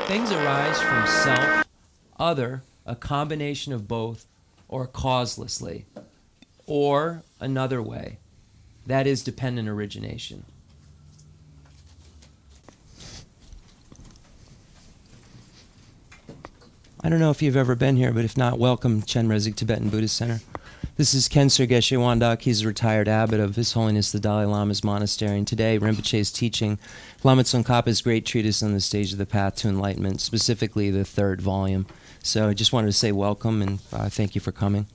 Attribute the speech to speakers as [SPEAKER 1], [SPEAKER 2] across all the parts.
[SPEAKER 1] Things arise from self, other, a combination of both, or causelessly, or another way. That is dependent origination. I don't know if you've ever been here, but if not, welcome, Chenrezig Tibetan Buddhist Center. This is Khensur Geshe Lharampa. He's a retired abbot of His Holiness the Dalai Lama's monastery. And today, Rinpoche is teaching Lama Tsongkhapa's great treatise on the stage of the path to enlightenment, specifically the third volume. So I just wanted to say welcome and thank you for coming.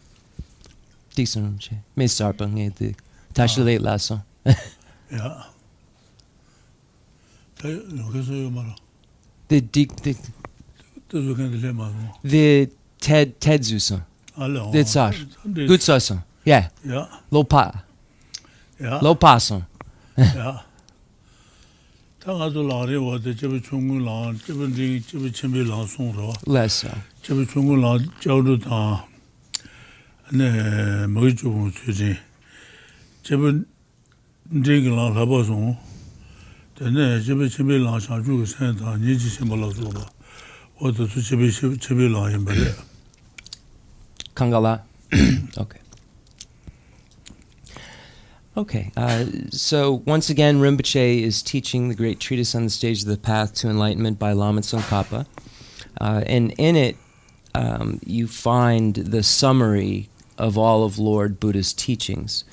[SPEAKER 1] Decent, me sarpang the tashlate lasso.
[SPEAKER 2] Yeah.
[SPEAKER 1] The Ted Zusa. The Tsar. Good Sasa. Yeah.
[SPEAKER 2] Yeah.
[SPEAKER 1] Lopa.
[SPEAKER 2] Yeah.
[SPEAKER 1] Lopason.
[SPEAKER 2] Yeah. Tangazo Lari was the Jibby Chungu Lang, Jibby Chimby Lang Song.
[SPEAKER 1] Less.
[SPEAKER 2] Jibby Chungu Lang, Jauduta, and Moju Suji. Jibby Ding Lang Laboson. Then Jibby Chimby Lang Shanju Santa, Niji Simbalazova. What the Chibby Lang in Bele.
[SPEAKER 1] Kangala. Okay. Okay, so once again, Rinpoche is teaching the great treatise on the stage of the path to enlightenment by Lama Tsongkhapa. And in it, you find the summary of all of Lord Buddha's teachings.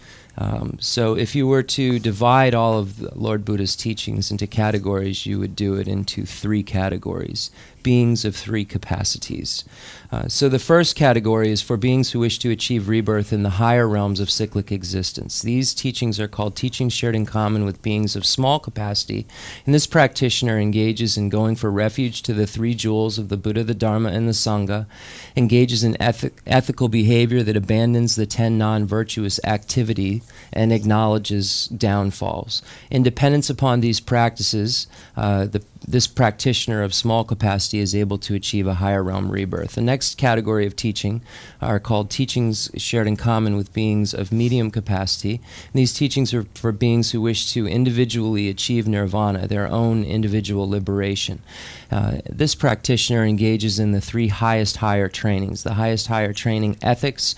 [SPEAKER 1] So if you were to divide all of Lord Buddha's teachings into categories, you would do it into three categories, beings of three capacities. So the first category is for beings who wish to achieve rebirth in the higher realms of cyclic existence. These teachings are called teachings shared in common with beings of small capacity, and this practitioner engages in going for refuge to the three jewels of the Buddha, the Dharma, and the Sangha, engages in ethical behavior that abandons the 10 non-virtuous activity and acknowledges downfalls. In dependence upon these practices, this practitioner of small capacity is able to achieve a higher realm rebirth. The next category of teaching are called teachings shared in common with beings of medium capacity. And these teachings are for beings who wish to individually achieve nirvana, their own individual liberation. This practitioner engages in the three highest higher trainings. The highest higher training, ethics,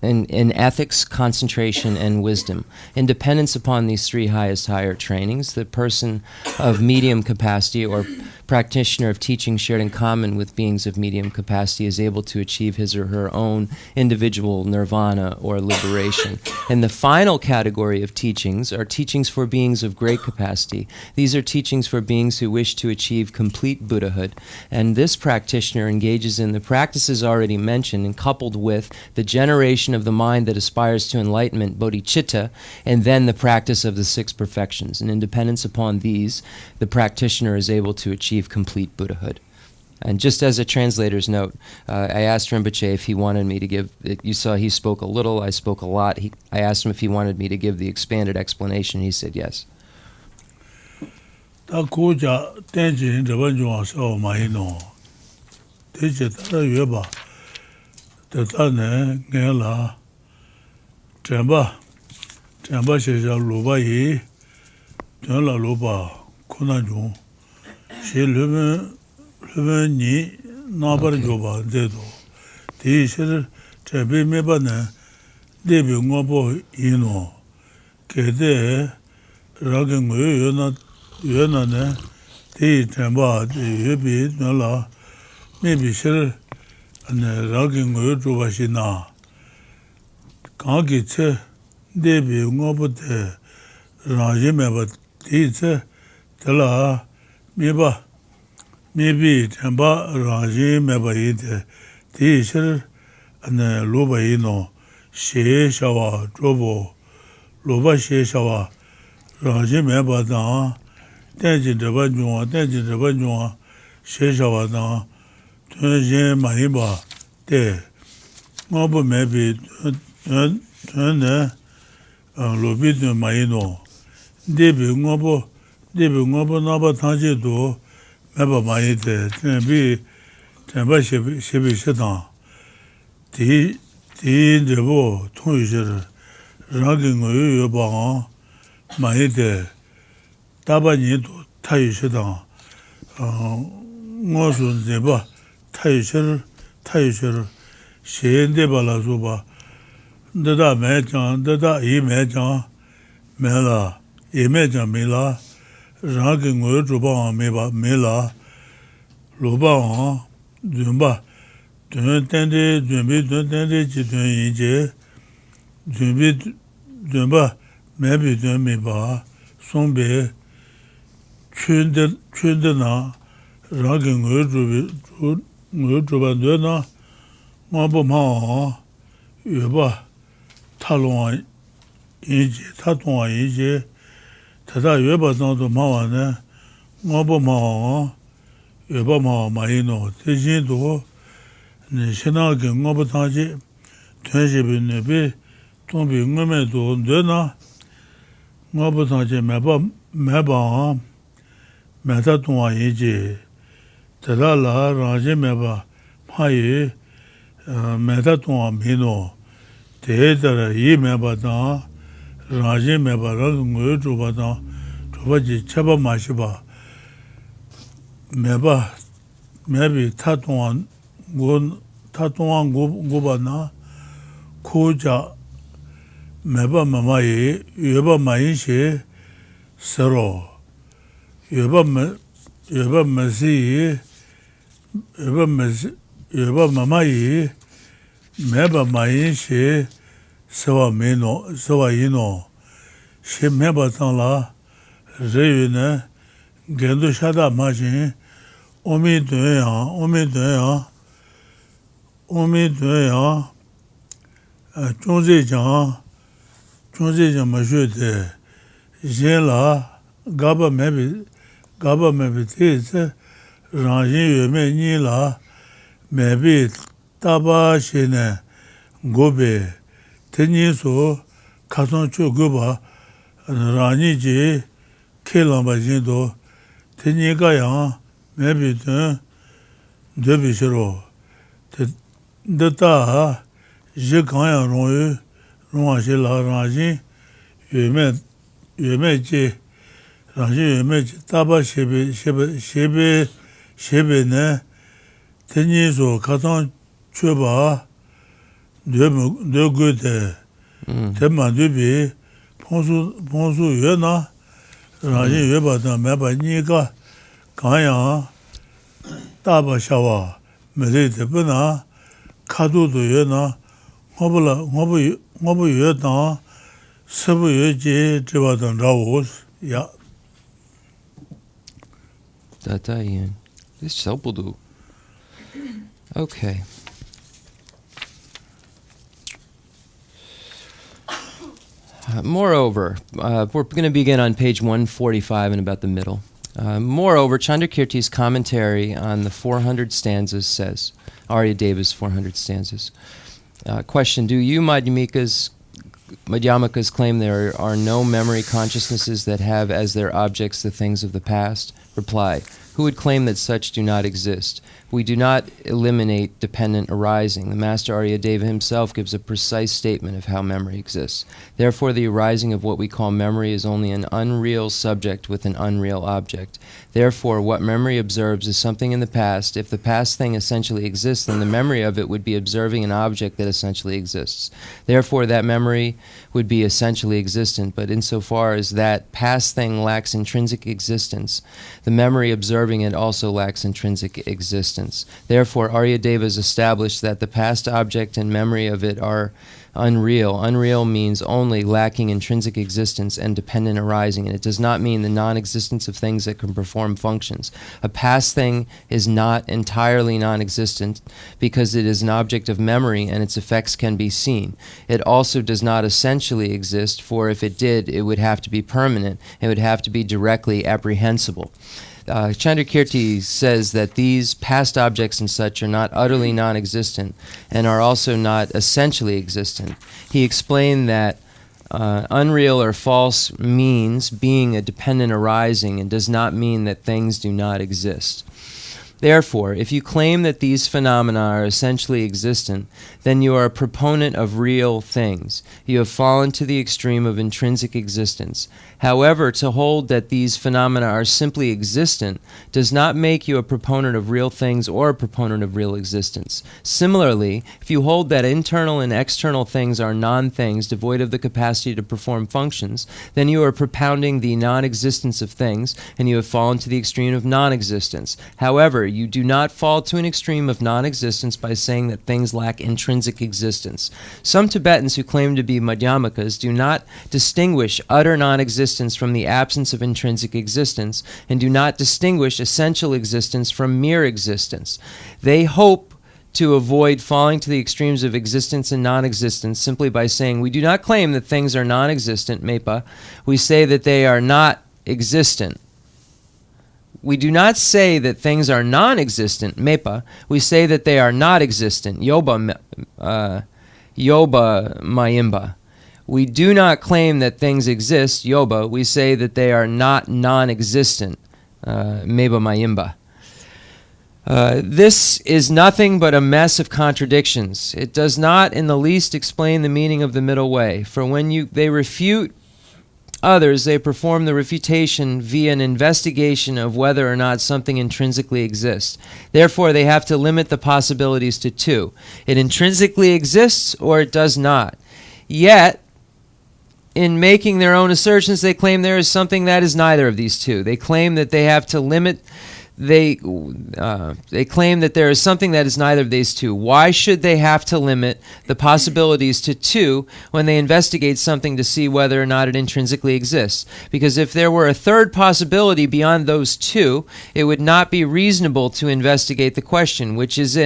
[SPEAKER 1] in ethics, concentration, and wisdom. In dependence upon these three highest higher trainings, the person of medium capacity or practitioner of teaching shared in common with beings of medium capacity is able to achieve his or her own individual nirvana or liberation. And the final category of teachings are teachings for beings of great capacity. These are teachings for beings who wish to achieve complete Buddhahood. And this practitioner engages in the practices already mentioned and coupled with the generation of the mind that aspires to enlightenment, bodhicitta, and then the practice of the six perfections. And in dependence upon these, the practitioner is able to achieve complete Buddhahood. And just as a translator's note, I asked Rinpoche if he wanted me to give, you saw he spoke a little, I spoke a lot. I asked him if he wanted me to give the expanded explanation. He said yes.
[SPEAKER 2] She living ni nabar joba dedo. They said, Chabi Mebana, Debi Ngobo Ino, Kede, Ragging Yona, They Tamba, the Yubi, Nola, maybe Shell, and Ragging Yubashina. Kagit, Debi Ngobo de Rajimeba, Tite, Tela. Maybe Tamba Raji Mebaide, Teacher, and Lobaino, She Shawa, Drobo, Loba She Shawa, Raji Mebada, Tenji the Bajua, She Shawa, Tunji Mahiba, De, Mobo maybe turn Lobito Maino, Debi Ngobo. Debi ngobo naba tanji do meba mayi de tenbi tenba shebi shetan di debo tong yu shir rangi ngoyo yo ba mayi de daba nyi do ta yu shetan ngosun zeba tayushir sheyende bala zuba dada me jang dada yi me jang me la yi me jang me la rangi ngoyo zhuba wang me la loba wang zunba dun tende zunbi dun tende ji dun yin je zunbi zunba me bi dun me ba songbe chunde na rangi ngoyo zhuba dun na ngabo ma yuba talongwa yin je tatongwa yin je tata yuba zangdo ma wa ne ngabo ma yuba ma yin no te jin do shina ge ngabo tangji tuanshi bi nebi tongbi ngame do dun na ngabo tangji meba meta tongwa yin je tata la rangji meba ma yi meta tongwa mi no te tara yi meba tang rangji meba rang ngoyo zhuba tang zhuba ji cheba ma shiba mebi ta tongwa ngoba na ko ja meba mama yi yueba ma yin shi saro yueba masi yi yueba mama yi meba ma yin shi sawa yi no shi meba tang la re yu ne gendo shada ma jin omi dun yang zhongzi jang ma shu de yin la gaba mebi te zi rang yin yu me nyi la mebi taba shi ne gobe te nyi su kason chu goba rang nyi ji ke lang ba jin do te nyi ka yang mebi dun debi shiro te data ji gang yang rong a shi la rang jin yu me ji taba shebe ne te nyi su kason chu ba de gu de te ma du bi ponsu yue na rang jin yue ba tang me ba nyi ka gang yang taba shawa me de te bu na ka du yue na ngobu yue tang sebu yue ji zhiba tang zha wu ya.
[SPEAKER 1] Data yin. This selpudu. Okay. Moreover, we're going to begin on page 145 and about the middle. Moreover, Chandrakirti's commentary on the 400 stanzas says, Aryadeva's 400 stanzas. Question, do you Madhyamikas claim there are no memory consciousnesses that have as their objects the things of the past? Reply, who would claim that such do not exist? We do not eliminate dependent arising. The Master Aryadeva himself gives a precise statement of how memory exists. Therefore, the arising of what we call memory is only an unreal subject with an unreal object. Therefore, what memory observes is something in the past. If the past thing essentially exists, then the memory of it would be observing an object that essentially exists. Therefore, that memory would be essentially existent, but insofar as that past thing lacks intrinsic existence, the memory observing it also lacks intrinsic existence. Therefore, Aryadeva has established that the past object and memory of it are unreal. Unreal means only lacking intrinsic existence and dependent arising, and it does not mean the non-existence of things that can perform functions. A past thing is not entirely non-existent because it is an object of memory and its effects can be seen. It also does not essentially exist, for if it did, it would have to be permanent. It would have to be directly apprehensible. Chandrakirti says that these past objects and such are not utterly non-existent and are also not essentially existent. He explained that unreal or false means being a dependent arising and does not mean that things do not exist. Therefore, if you claim that these phenomena are essentially existent, then you are a proponent of real things. You have fallen to the extreme of intrinsic existence. However, to hold that these phenomena are simply existent does not make you a proponent of real things or a proponent of real existence. Similarly, if you hold that internal and external things are non-things devoid of the capacity to perform functions, then you are propounding the non-existence of things, and you have fallen to the extreme of non-existence. However, you do not fall to an extreme of non-existence by saying that things lack intrinsic existence. Some Tibetans who claim to be Madhyamakas do not distinguish utter non-existence from the absence of intrinsic existence, and do not distinguish essential existence from mere existence. They hope to avoid falling to the extremes of existence and non-existence simply by saying, we do not claim that things are non-existent, mepa. We say that they are not existent. We do not say that things are non-existent, mepa. We say that they are not existent, yoba mayimba. We do not claim that things exist, yoba. We say that they are not non-existent, meba mayimba. This is nothing but a mess of contradictions. It does not in the least explain the meaning of the middle way. For when they refute others, they perform the refutation via an investigation of whether or not something intrinsically exists. Therefore, they have to limit the possibilities to two. It intrinsically exists or it does not. Yet, in making their own assertions, they claim there is something that is neither of these two. They claim that they have to limit. They claim that there is something that is neither of these two. Why should they have to limit the possibilities to two when they investigate something to see whether or not it intrinsically exists? Because if there were a third possibility beyond those two, it would not be reasonable to investigate the question, which is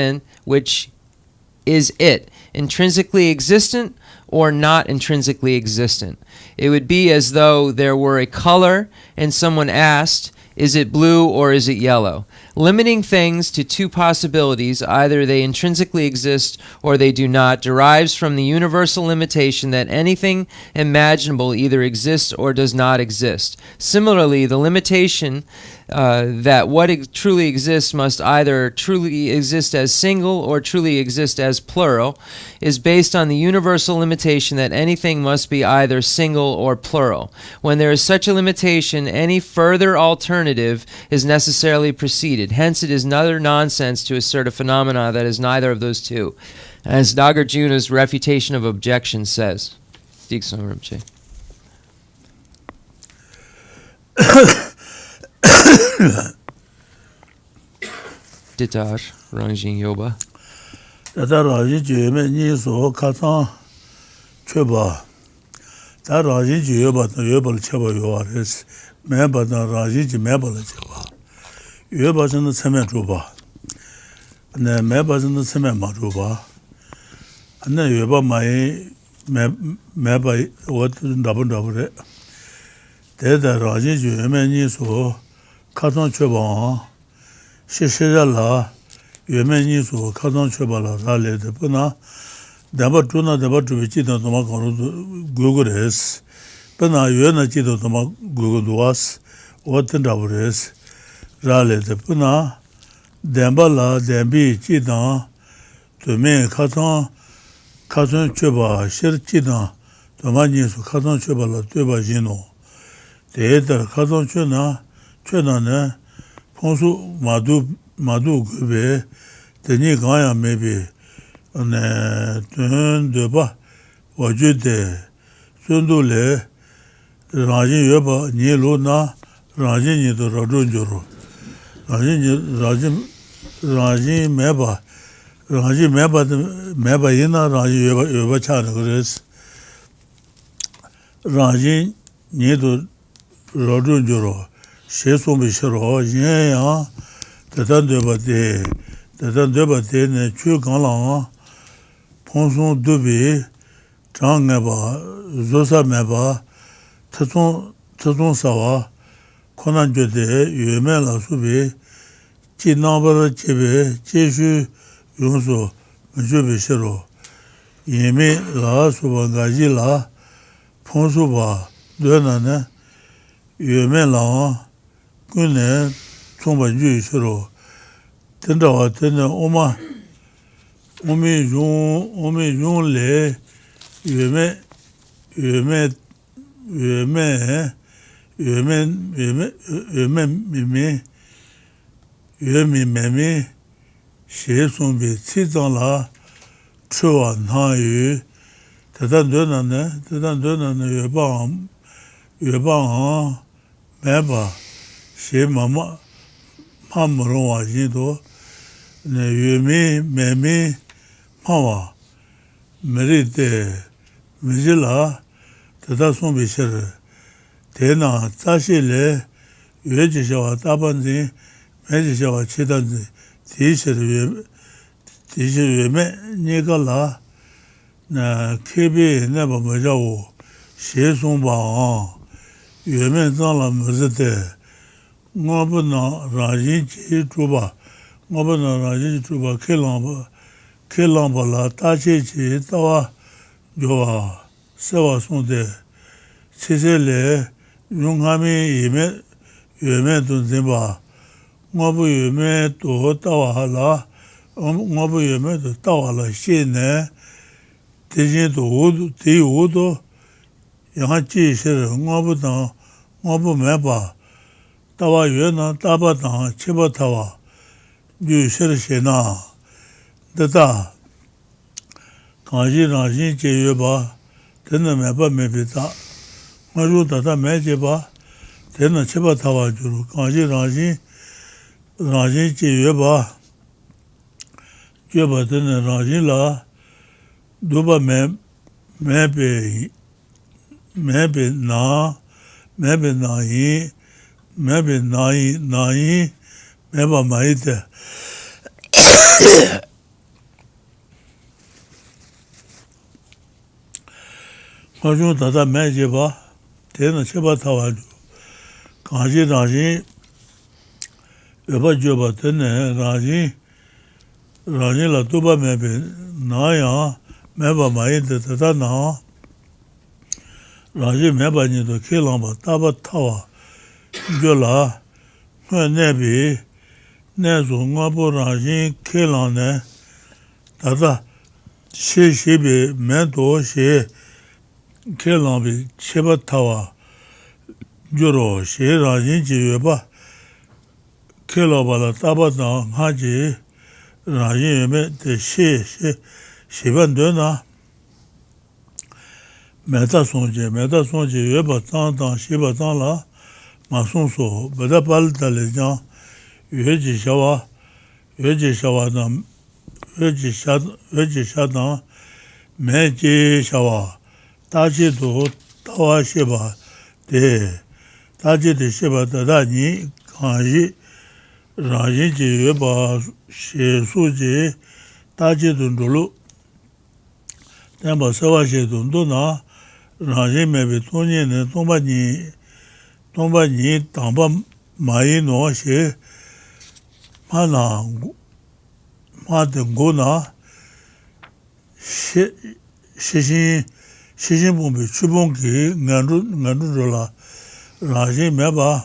[SPEAKER 1] it intrinsically existent or not intrinsically existent? It would be as though there were a color and someone asked, is it blue or is it yellow? Limiting things to two possibilities, either they intrinsically exist or they do not, derives from the universal limitation that anything imaginable either exists or does not exist. Similarly, the limitation that what truly exists must either truly exist as single or truly exist as plural is based on the universal limitation that anything must be either single or plural. When there is such a limitation, any further alternative is necessarily preceded. Hence, it is utter nonsense to assert a phenomena that is neither of those two, as Nagarjuna's refutation of objection says. Geshe Rinpoche. Ditar Rangjin Yoba.
[SPEAKER 2] Tata Raji Juyeme Niso Katan Cheba. Ta Raji Juyeba Yobal Cheba Yoaris. Meba Raji Jimebala Cheba. Yoba in the cement ruba. And then Mebas in the cement maruba. And then Yoba my Meba what double it. There the Raji Juyeme Niso Katan Cheba. Shishela, Yemeni so Kazan Chebala, Rale de Puna, Daba Tuna, Daba to Vichita Toma Gugures, Pena Yena Chito Toma Guguduas, Watendabures, Rale de Puna, Dembala, Dembi, Chita, to me Kazan Cheba, Shir Chita, Tomani so Kazan Chebala, Tuba Gino, the Ether Kazan Chena, Ponsu Madu Gube, Teni Gaya maybe, and Tun Deba, Wajude, Sundule, Rajin Yoba, Niluna, Rajin Yido Radunjuru, Rajin Meba, Meba Yina, Rajin Yoba Chanagres, Rajin Nido Radunjuru. Sheso Mishro, Yen, Tibetan Buddhism, ne Chu Galang, Ponson Dubi, Chang Neba, Zosa Meba, Tazon Sawa, Konan Jode, Yume La Subi, Chi Nambara Chebe, Chishu Yunso, Mjubi Shiro, Yemi La Subangaji La, Ponsuba, Duenane, Yume La, Gune, Tsomba Ju Shiro, Tenda oma yung le yume mimi xie sumbi ci zang la chuwa na yu tedan döna yue bang meba xie mama mamurwa yin do ne yue memi mawa meri de mijila tedan sumbi xer tena zashi le yue ji xiawa tabanzi meji xiawa chidanzi di shi yue me niga la na kebi neba majawo xie sumba yue me zang la mzite ngobu na rajin chi chuba ke lamba la tachi chi tawa jowa sewa sunde chise le yungami yue me dun zimba ngobu yue me to tawa la ngobu yue me to tawa la xie ne tijin to ti udo yang chi shir ngobu me ba tawa yue na taba tang chiba tawa yu shir she na dada kanji rangxin che yue ba tena me ba me pi ta ngaru dada me che ba tena chiba tawa juru kanji rangxin che yue ba tena rangxin la duba me pe na yi me ba ma yi te ngaru dada me che ba tena chiba tawa juru kanji rangxin yeba joba tene rangxin la tuba mebe na ya meba mayi de tata na rangxin meba nido ke lamba taba tawa jola nebi nezu ngabu rangxin ke langne tata shebe mendo she ke lambi cheba tawa joro she rangxin ji yeba ke lamba la taba na ngaji rangxin yeme de sheban de na meta sonje yeba tang sheba tang la ma son so bada pal dale jan yue ji shawa na yue ji sha na me ji shawa ta ji do tawa sheba de ta ji de sheba da ni kanji rangxin ji yue ba she su ji ta ji dun dulu tenpa sewa she dun du na rangxin mebe tonye ne tongpa ni tangpa mayi no she ma den go na shishin pumbi chubon ki ngandu zola rangxin meba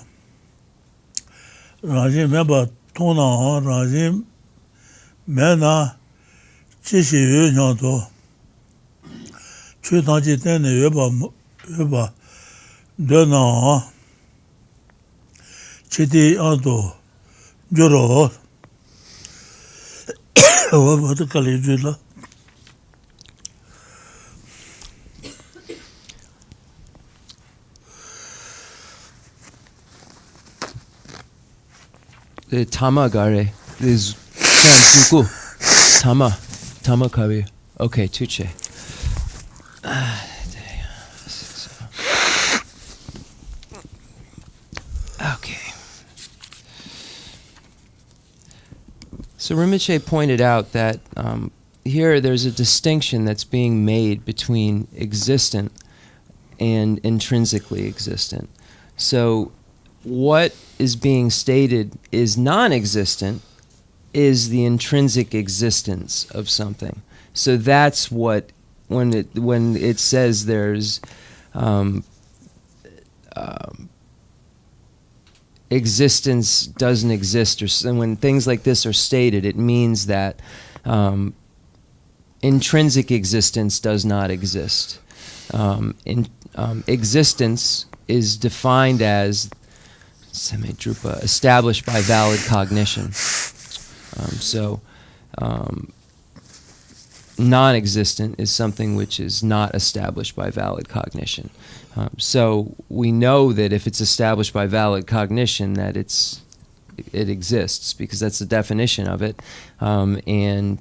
[SPEAKER 2] tong na rangxin me na chi shi yue nyang to chu tang chi tenne yue ba de na chi ti an to joro wa de kali ju la
[SPEAKER 1] the tama gare is tama kari. Okay, tuche. Okay. So Rinpoche pointed out that here there's a distinction that's being made between existent and intrinsically existent. So what is being stated is non-existent is the intrinsic existence of something. So that's what when it says there's existence doesn't exist, and when things like this are stated, it means that intrinsic existence does not exist. Existence is defined as semidrupa, established by valid cognition. Non-existent is something which is not established by valid cognition. So we know that if it's established by valid cognition, that it exists, because that's the definition of it. And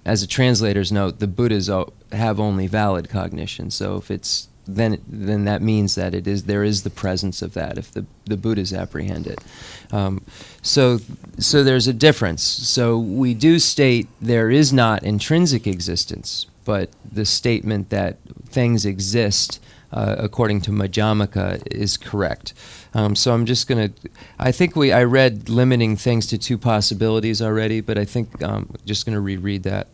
[SPEAKER 1] as a translator's note, the Buddhas have only valid cognition. So if it's then that means that there is the presence of that if the Buddhas apprehend it. So there's a difference. So we do state there is not intrinsic existence, but the statement that things exist according to Madhyamaka is correct. So I'm just going to, I read limiting things to two possibilities already, but I think I'm just going to reread that.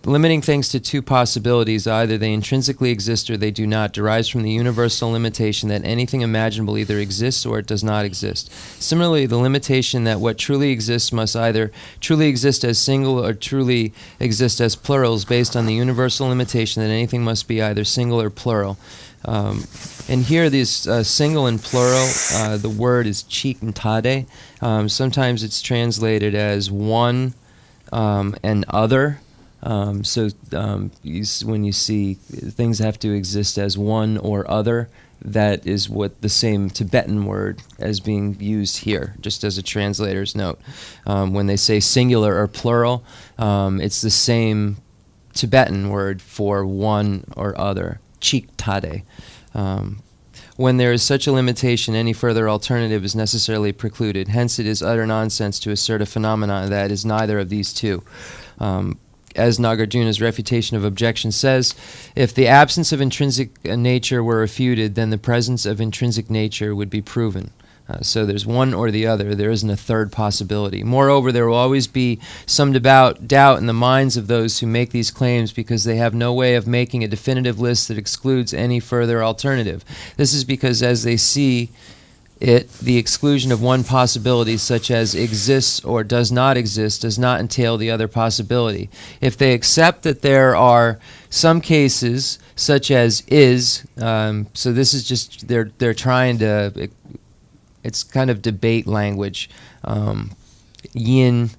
[SPEAKER 1] Limiting things to two possibilities, either they intrinsically exist or they do not, derives from the universal limitation that anything imaginable either exists or it does not exist. Similarly, the limitation that what truly exists must either truly exist as single or truly exist as plural is based on the universal limitation that anything must be either single or plural. And here, these single and plural, the word is chik-tade. Sometimes it's translated as one and other. When you see things have to exist as one or other, that is what the same Tibetan word as being used here, just as a translator's note. When they say singular or plural, it's the same Tibetan word for one or other, chik-tade. When there is such a limitation, any further alternative is necessarily precluded. Hence, it is utter nonsense to assert a phenomenon that is neither of these two. As Nagarjuna's refutation of objection says, if the absence of intrinsic nature were refuted, then the presence of intrinsic nature would be proven. So there's one or the other. There isn't a third possibility. Moreover, there will always be some doubt in the minds of those who make these claims because they have no way of making a definitive list that excludes any further alternative. This is because as they see it, the exclusion of one possibility, such as exists or does not exist, does not entail the other possibility. If they accept that there are some cases, such as is, so this is just, they're trying to, it's kind of debate language, yin,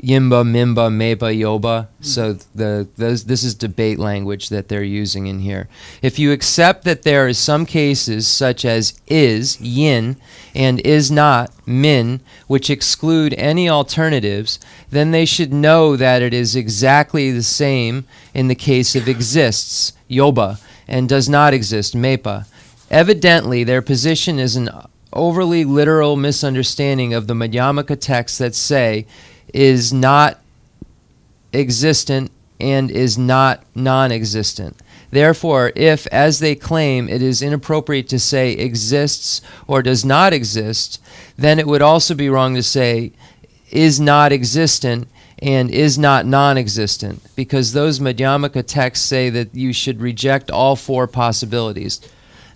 [SPEAKER 1] yimba, mimba, meba, yoba. So this is debate language that they're using in here. If you accept that there is some cases such as is, yin, and is not, min, which exclude any alternatives, then they should know that it is exactly the same in the case of exists, yoba, and does not exist, mepa. Evidently, their position is an overly literal misunderstanding of the Madhyamaka texts that say is not existent and is not non-existent. Therefore, if, as they claim, it is inappropriate to say exists or does not exist, then it would also be wrong to say is not existent and is not non-existent, because those Madhyamaka texts say that you should reject all four possibilities.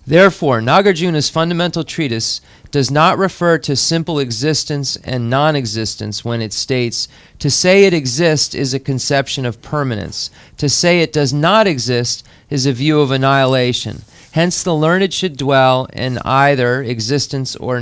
[SPEAKER 1] Therefore, Nagarjuna's fundamental treatise does not refer to simple existence and non-existence when it states, to say it exists is a conception of permanence. To say it does not exist is a view of annihilation. Hence, the learned should dwell in either existence or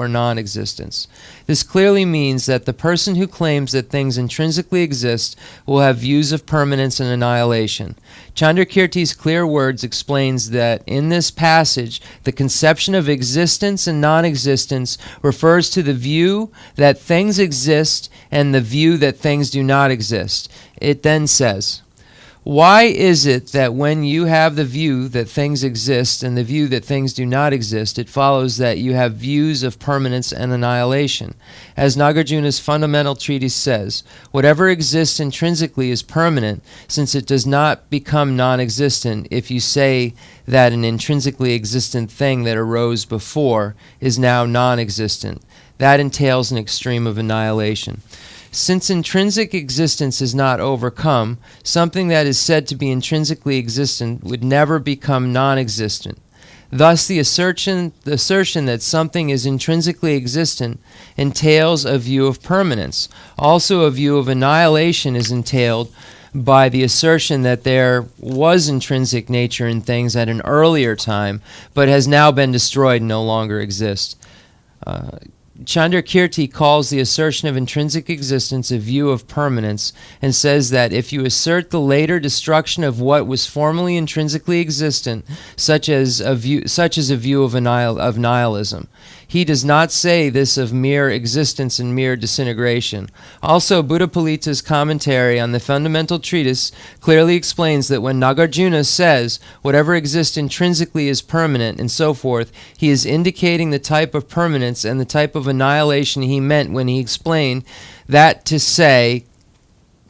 [SPEAKER 1] non-existence. This clearly means that the person who claims that things intrinsically exist will have views of permanence and annihilation. Chandrakirti's clear words explains that in this passage, the conception of existence and non-existence refers to the view that things exist and the view that things do not exist. It then says, why is it that when you have the view that things exist and the view that things do not exist, it follows that you have views of permanence and annihilation? As Nagarjuna's fundamental treatise says, whatever exists intrinsically is permanent, since it does not become non-existent if you say that an intrinsically existent thing that arose before is now non-existent. That entails an extreme of annihilation. Since intrinsic existence is not overcome, something that is said to be intrinsically existent would never become non-existent. Thus, the assertion that something is intrinsically existent entails a view of permanence. Also, a view of annihilation is entailed by the assertion that there was intrinsic nature in things at an earlier time, but has now been destroyed and no longer exists. Chandrakirti calls the assertion of intrinsic existence a view of permanence, and says that if you assert the later destruction of what was formerly intrinsically existent, such as a view of nihilism. He does not say this of mere existence and mere disintegration. Also, Buddhapalita's commentary on the fundamental treatise clearly explains that when Nagarjuna says whatever exists intrinsically is permanent and so forth, he is indicating the type of permanence and the type of annihilation he meant when he explained that to say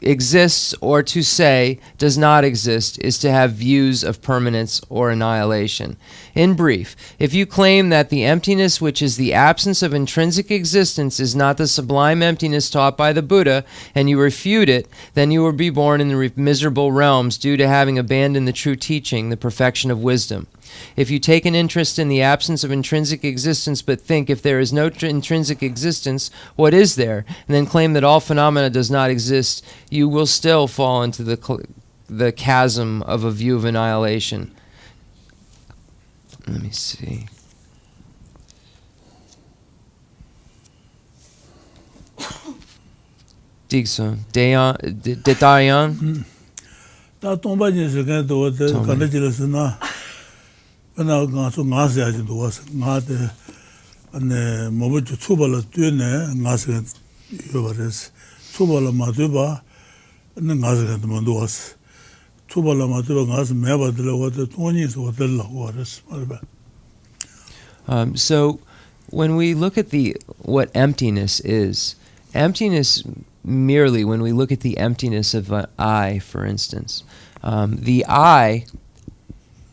[SPEAKER 1] exists or to say does not exist is to have views of permanence or annihilation. In brief, if you claim that the emptiness which is the absence of intrinsic existence is not the sublime emptiness taught by the Buddha, and you refute it, then you will be born in the miserable realms due to having abandoned the true teaching, the perfection of wisdom. If you take an interest in the absence of intrinsic existence but think if there is no intrinsic existence, what is there? And then claim that all phenomena does not exist, you will still fall into the chasm of a view of annihilation. Let me see. Digson, Detayan.
[SPEAKER 2] Da tomba ni se kan do de kan de se na. Na ga so nga se ji do was nga de ane mo bu chu ba la tu ne nga se yo ba res. Chu ba la ma tu ba ne nga se kan mo do was. Chu ba la ma tu ba nga se me ba de la wa de to ni so de la wa res.
[SPEAKER 1] So when we look at what emptiness is, emptiness merely, when we look at the emptiness of an I, for instance, the I,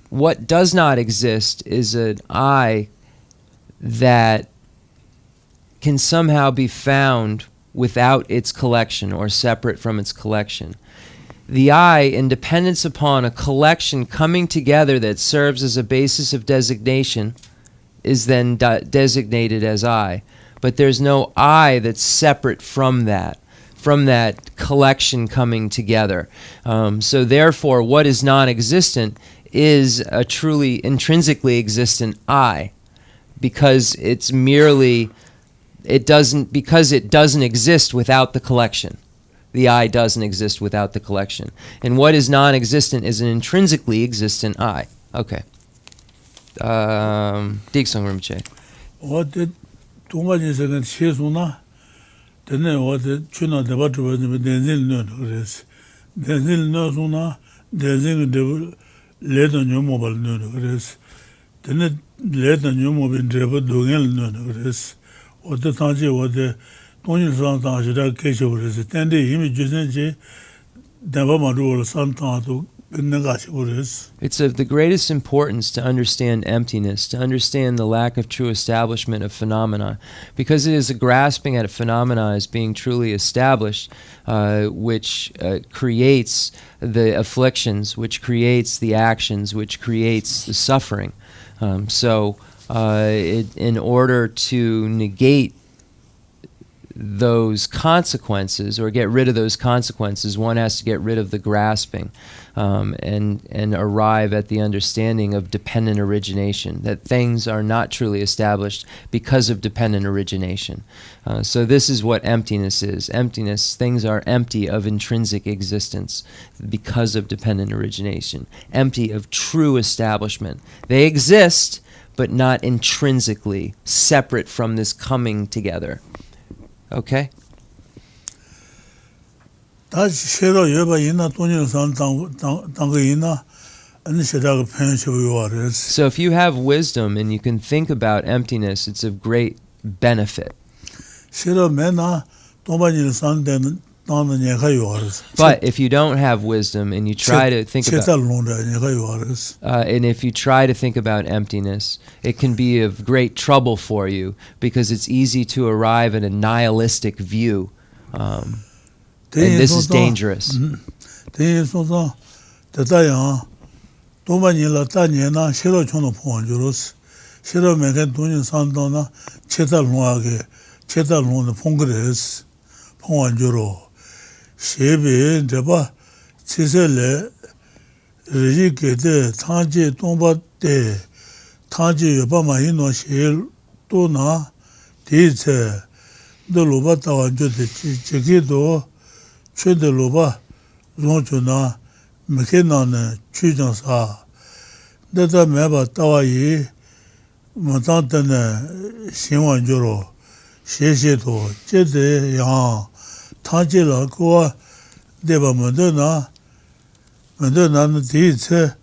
[SPEAKER 1] what does not exist is an I that can somehow be found without its collection or separate from its collection. The I, in dependence upon a collection coming together that serves as a basis of designation, is then designated as I. But there's no I that's separate from that collection coming together. So therefore, what is non-existent is a truly intrinsically existent I, because it doesn't exist without the collection. The I doesn't exist without the collection. And what is non-existent is an intrinsically existent I. Okay. Diksong Rinpoche.
[SPEAKER 2] What did too much is a chase una? Then what the China debate was the Denzil notice. Denzil knows una, Denzil devil led on your mobile notice. Then it led on your mobile driver doing notice. What the Tanji, what the Tony Santa Geshe was attending him, Jusenji, Devamaru or Santa to.
[SPEAKER 1] It's of the greatest importance to understand emptiness, to understand the lack of true establishment of phenomena, because it is a grasping at a phenomena as being truly established, which creates the afflictions, which creates the actions, which creates the suffering. In order to negate those consequences or get rid of those consequences, one has to get rid of the grasping and arrive at the understanding of dependent origination, that things are not truly established because of dependent origination. So this is what emptiness is. Emptiness, things are empty of intrinsic existence because of dependent origination, empty of true establishment. They exist, but not intrinsically separate from this coming together. Okay.
[SPEAKER 2] So
[SPEAKER 1] if you have wisdom and you can think about emptiness, it's of great benefit. But if you don't have wisdom and you try to think about and if you try to think about emptiness, it can be of great trouble for you, because it's easy to arrive at a nihilistic view, and this is dangerous.
[SPEAKER 2] 도마니라 따니나 싫어 촌노 포원주로스 싫어 매게 돈이 산다나 체달로하게 체달로는 퐁그레스 포원주로 셰베 데바 치셀레 리지게데 타지 동바데 타지 여바마이노 셰일 또나 디체 돌로바타와 저데 제게도 최대로바 용주나 메케나네 추정사 내가 매바 따와이 못한테네 신원주로 셰셰도 제대 양 타지라고 내가 먼저나는 디체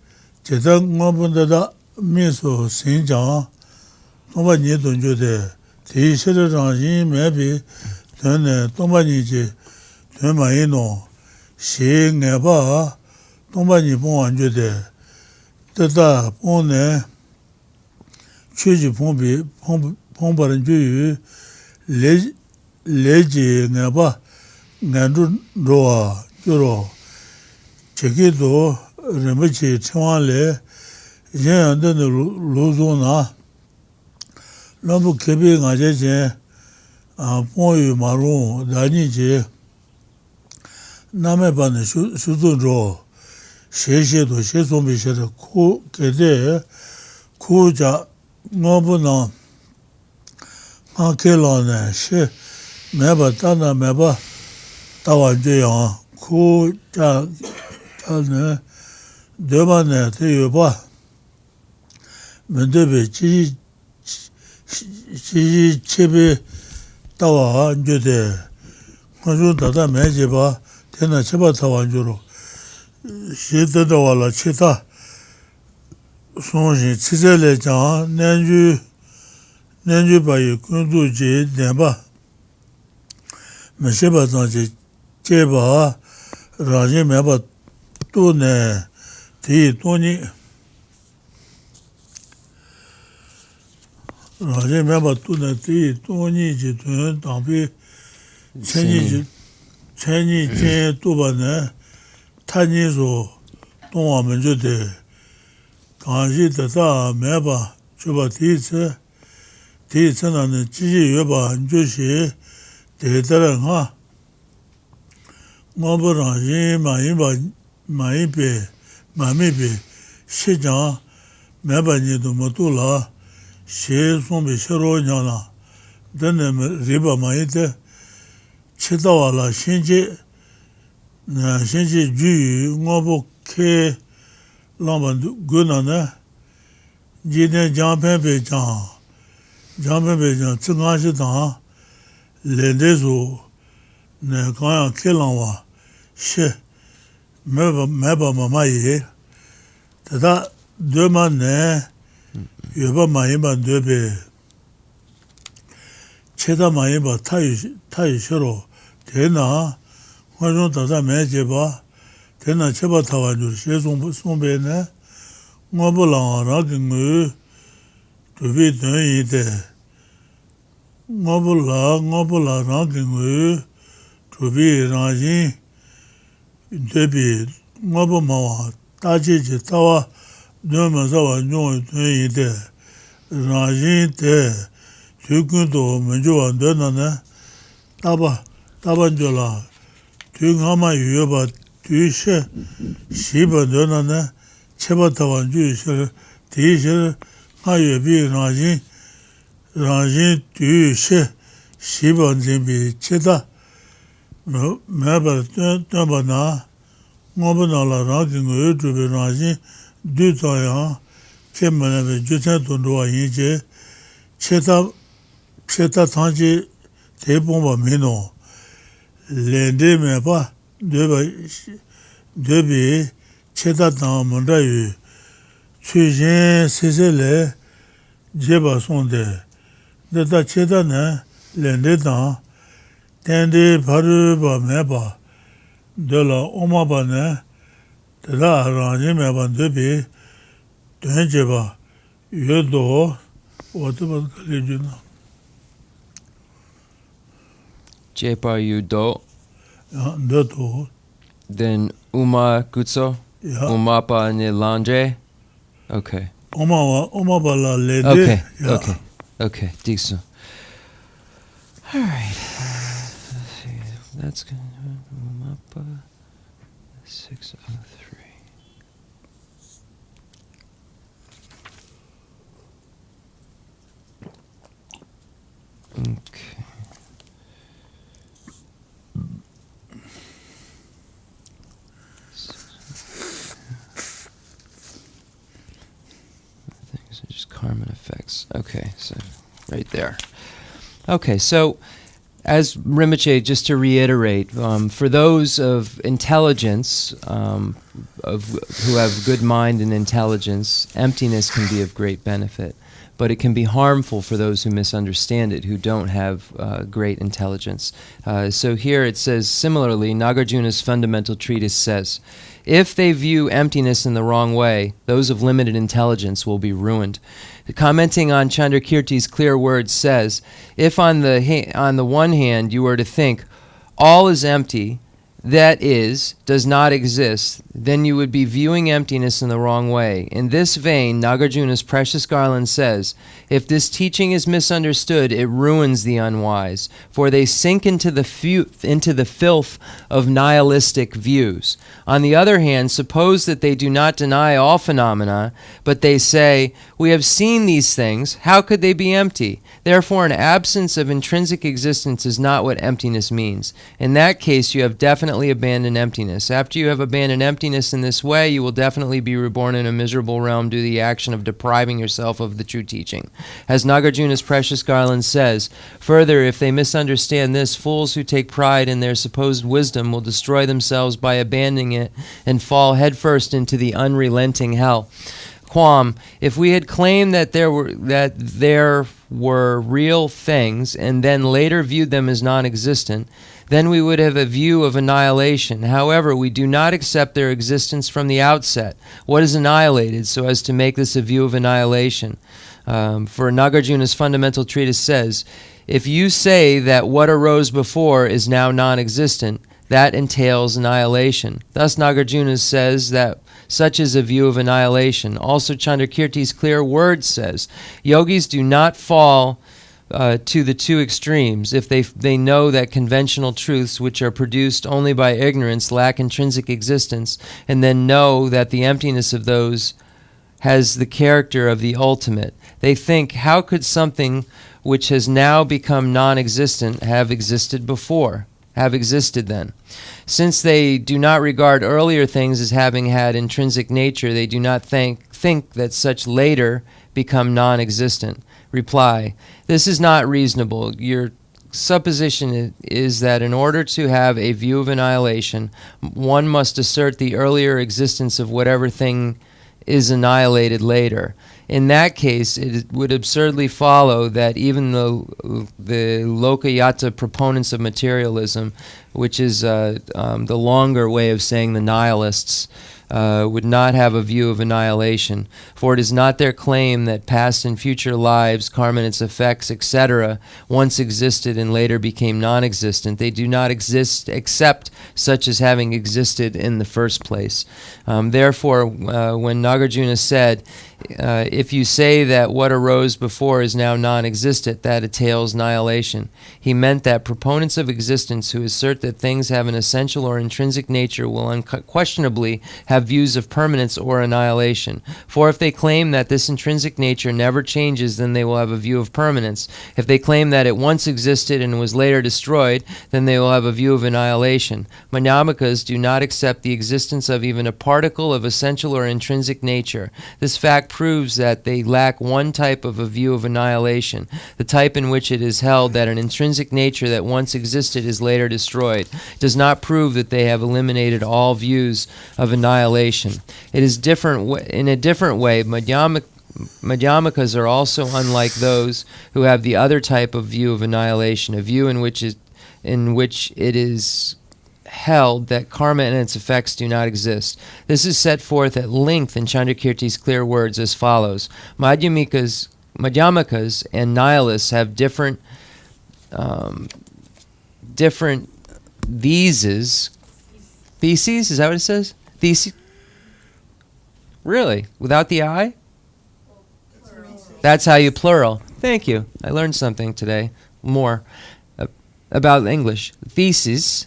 [SPEAKER 2] 제당 뭐본다다 미소 신장 도마니 돈주데 디시르랑이 매비 되네 도마니지 되마이노 시행해봐 동반이 봉안주대 뜨다 봉네 취지 봉바른 주의 레지 내봐 난루로와 주로 제기도 르무치 청와래 이제 안 되는 로조나 너무 개비 가제제 봉유 마루 다니지 남의 반에 수도로 셰셰도 셰소미셰도 코 게데 코자 뭐보나 아켈라네 셰 매바다나 매바 따와줘요 코자 자네 대만에 대여봐 면대베 지 체베 따와 안주대 아주 다다 매제봐 테나 쳐봐서 완주로 시대도 와라 치다 손이 치zel레자 nen주 바이 군두지 내봐 메세바자지 제바 라제 매바 또네 디 돈이 라제 매바 또네 디 돈이지 돈 담비 천이 제 또바네 타니소 동화면 저대 강시다다 매바 줘봐 디츠나는 지지 여봐 조시 대다랑아 뭐버라지 마이베 시장 매바니도 못돌아 시송비 새로냐나 되는 리바 마이데 치다와라 신지 주 뭐보케 라만 그나네 지네 장패배장 증가시다 렌데소 내가 켈랑와 셰 매바마마이 다다 되만네 여바마이만 되베 체다마이바 타이셔로 되나 화종 다다 매제바 되나 제바 타와주 셰송 송베네 뭐불라라긴그 두비 되이데 뭐불라라긴그 두비라지 데비 뭐보마와 따지지 타와 너면서와 용이 되이데 라지데 두근도 먼저 안 되나네 따반줄라 등하마 유여바 뒤시 시바 되나네 체바타완 주시 디시 하여비 라지 뒤시 시바 진비 체다 매바 떠바나 뭐보나라 라긴고 주비 라지 뒤자야 쳔만에 주체돈도와 이제 체다 산지 대봉바 미노 렌데메바 데비 체다다 문다유 최신 세세레 제바 손데 데다 체다네 렌데다 텐데 바르바 메바 데라 오마바네 데라 라제메바 데비 된제바 여도 어디만 그래주나
[SPEAKER 1] Jepa Yudo.
[SPEAKER 2] 너도
[SPEAKER 1] Then Uma Gutso.
[SPEAKER 2] Yeah.
[SPEAKER 1] Umapa Nilanje. Okay.
[SPEAKER 2] Oma bala lede.
[SPEAKER 1] Okay.
[SPEAKER 2] Yeah.
[SPEAKER 1] Okay. Okay. Decent. All right. Let's see. That's good. 603. Okay. Things are just karma effects. Okay, so right there. Okay, so as Rinpoche, just to reiterate, for those of intelligence, who have good mind and intelligence, emptiness can be of great benefit. But it can be harmful for those who misunderstand it, who don't have great intelligence. So here it says, similarly, Nagarjuna's fundamental treatise says, if they view emptiness in the wrong way, those of limited intelligence will be ruined. Commenting on Chandrakirti's clear words says, if on the one hand you were to think, all is empty, that is, does not exist, then you would be viewing emptiness in the wrong way. In this vein, Nagarjuna's precious garland says, if this teaching is misunderstood, it ruins the unwise, for they sink into the filth of nihilistic views. On the other hand, suppose that they do not deny all phenomena, but they say, we have seen these things, how could they be empty? Therefore, an absence of intrinsic existence is not what emptiness means. In that case, you have definitely abandoned emptiness. After you have abandoned emptiness in this way, you will definitely be reborn in a miserable realm due to the action of depriving yourself of the true teaching. As Nagarjuna's precious garland says, further, if they misunderstand this, fools who take pride in their supposed wisdom will destroy themselves by abandoning it and fall headfirst into the unrelenting hell. Quam, if we had claimed that there were real things and then later viewed them as non-existent, then we would have a view of annihilation. However, we do not accept their existence from the outset. What is annihilated, so as to make this a view of annihilation? For Nagarjuna's fundamental treatise says, if you say that what arose before is now non-existent, that entails annihilation. Thus Nagarjuna says that such is a view of annihilation. Also Chandrakirti's clear word says, yogis do not fall to the two extremes if they know that conventional truths which are produced only by ignorance lack intrinsic existence, and then know that the emptiness of those has the character of the ultimate. They think, how could something which has now become non-existent have existed then? Since they do not regard earlier things as having had intrinsic nature, they do not think that such later become non-existent. Reply, this is not reasonable. Your supposition is that in order to have a view of annihilation, one must assert the earlier existence of whatever thing is annihilated later. In that case, it would absurdly follow that even the Lokayata proponents of materialism, which is the longer way of saying the nihilists, would not have a view of annihilation. For it is not their claim that past and future lives, karma and its effects, etc., once existed and later became non-existent. They do not exist except such as having existed in the first place. Therefore, when Nagarjuna said, if you say that what arose before is now non-existent, that entails annihilation, he meant that proponents of existence who assert that things have an essential or intrinsic nature will unquestionably have views of permanence or annihilation. For if they claim that this intrinsic nature never changes, then they will have a view of permanence. If they claim that it once existed and was later destroyed, then they will have a view of annihilation. Madhyamakas do not accept the existence of even a particle of essential or intrinsic nature. This fact proves that they lack one type of a view of annihilation, the type in which it is held that an intrinsic nature that once existed is later destroyed. It does not prove that they have eliminated all views of annihilation. It is in a different way. Madhyamakas are also unlike those who have the other type of view of annihilation, a view in which it is held that karma and its effects do not exist. This is set forth at length in Chandrakirti's clear words as follows. Madhyamakas and nihilists have different theses. Theses? Is that what it says? Theses? Really? Without the I? That's how you plural. Thank you. I learned something today. More about English. Thesis.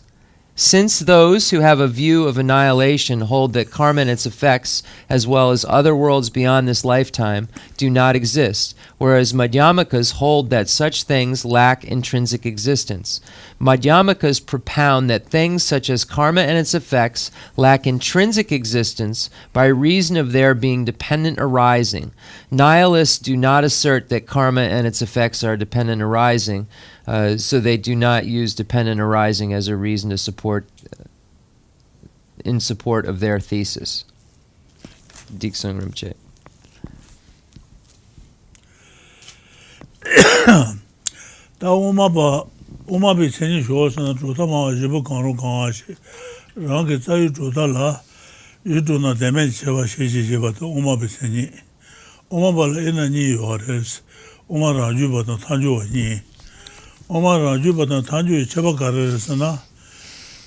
[SPEAKER 1] Since those who have a view of annihilation hold that karma and its effects, as well as other worlds beyond this lifetime, do not exist, whereas Madhyamakas hold that such things lack intrinsic existence. Madhyamakas propound that things such as karma and its effects lack intrinsic existence by reason of their being dependent arising. Nihilists do not assert that karma and its effects are dependent arising, so they do not use dependent arising as a reason to support in support of their thesis. Diksung Rinpoche.
[SPEAKER 2] Da uma bi chen shuo san zhu ta ma ji bu gang ru gang a shi rang ge zai zhu da la yu zhu na de men che ba shi ji ba to uma bi chen ni uma ba le na ni yo res uma ra ju ba ta tan ju ni uma ra ju ba ta tan ju che ba ga res na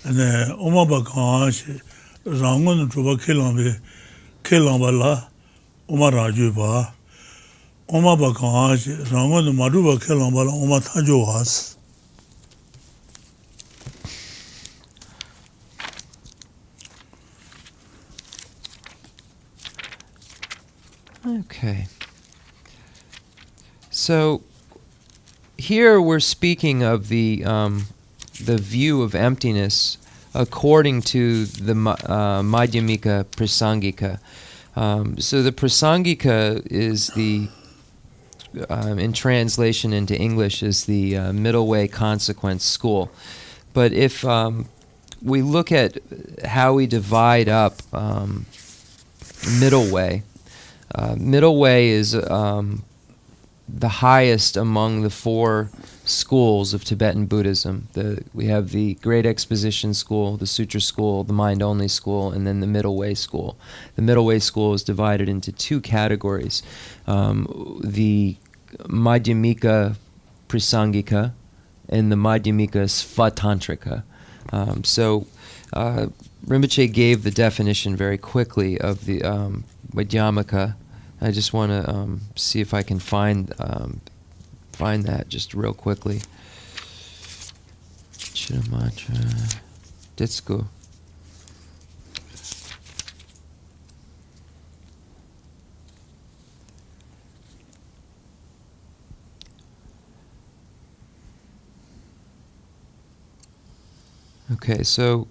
[SPEAKER 2] ne uma ba gang a shi rang ngun zhu ba ke lang ba la uma ra ju ba Oma ba kaan shi, rangon de madu ba ke lang ba la oma tanjo was.
[SPEAKER 1] Okay. So here we're speaking of the view of emptiness according to the Madhyamaka Prasangika. So the Prasangika is the in translation into English is the middle way consequence school. But if we look at how we divide up middle way is the highest among the four schools of Tibetan Buddhism. We have the Great Exposition School, the Sutra School, the Mind Only School, and then the Middle Way School. The Middle Way School is divided into two categories. The Madhyamika Prasangika and the Madhyamika Svatantrika. So Rinpoche gave the definition very quickly of the Madhyamaka. I just want to see if I can find that just real quickly. Chittamatra Ditsko. Okay, so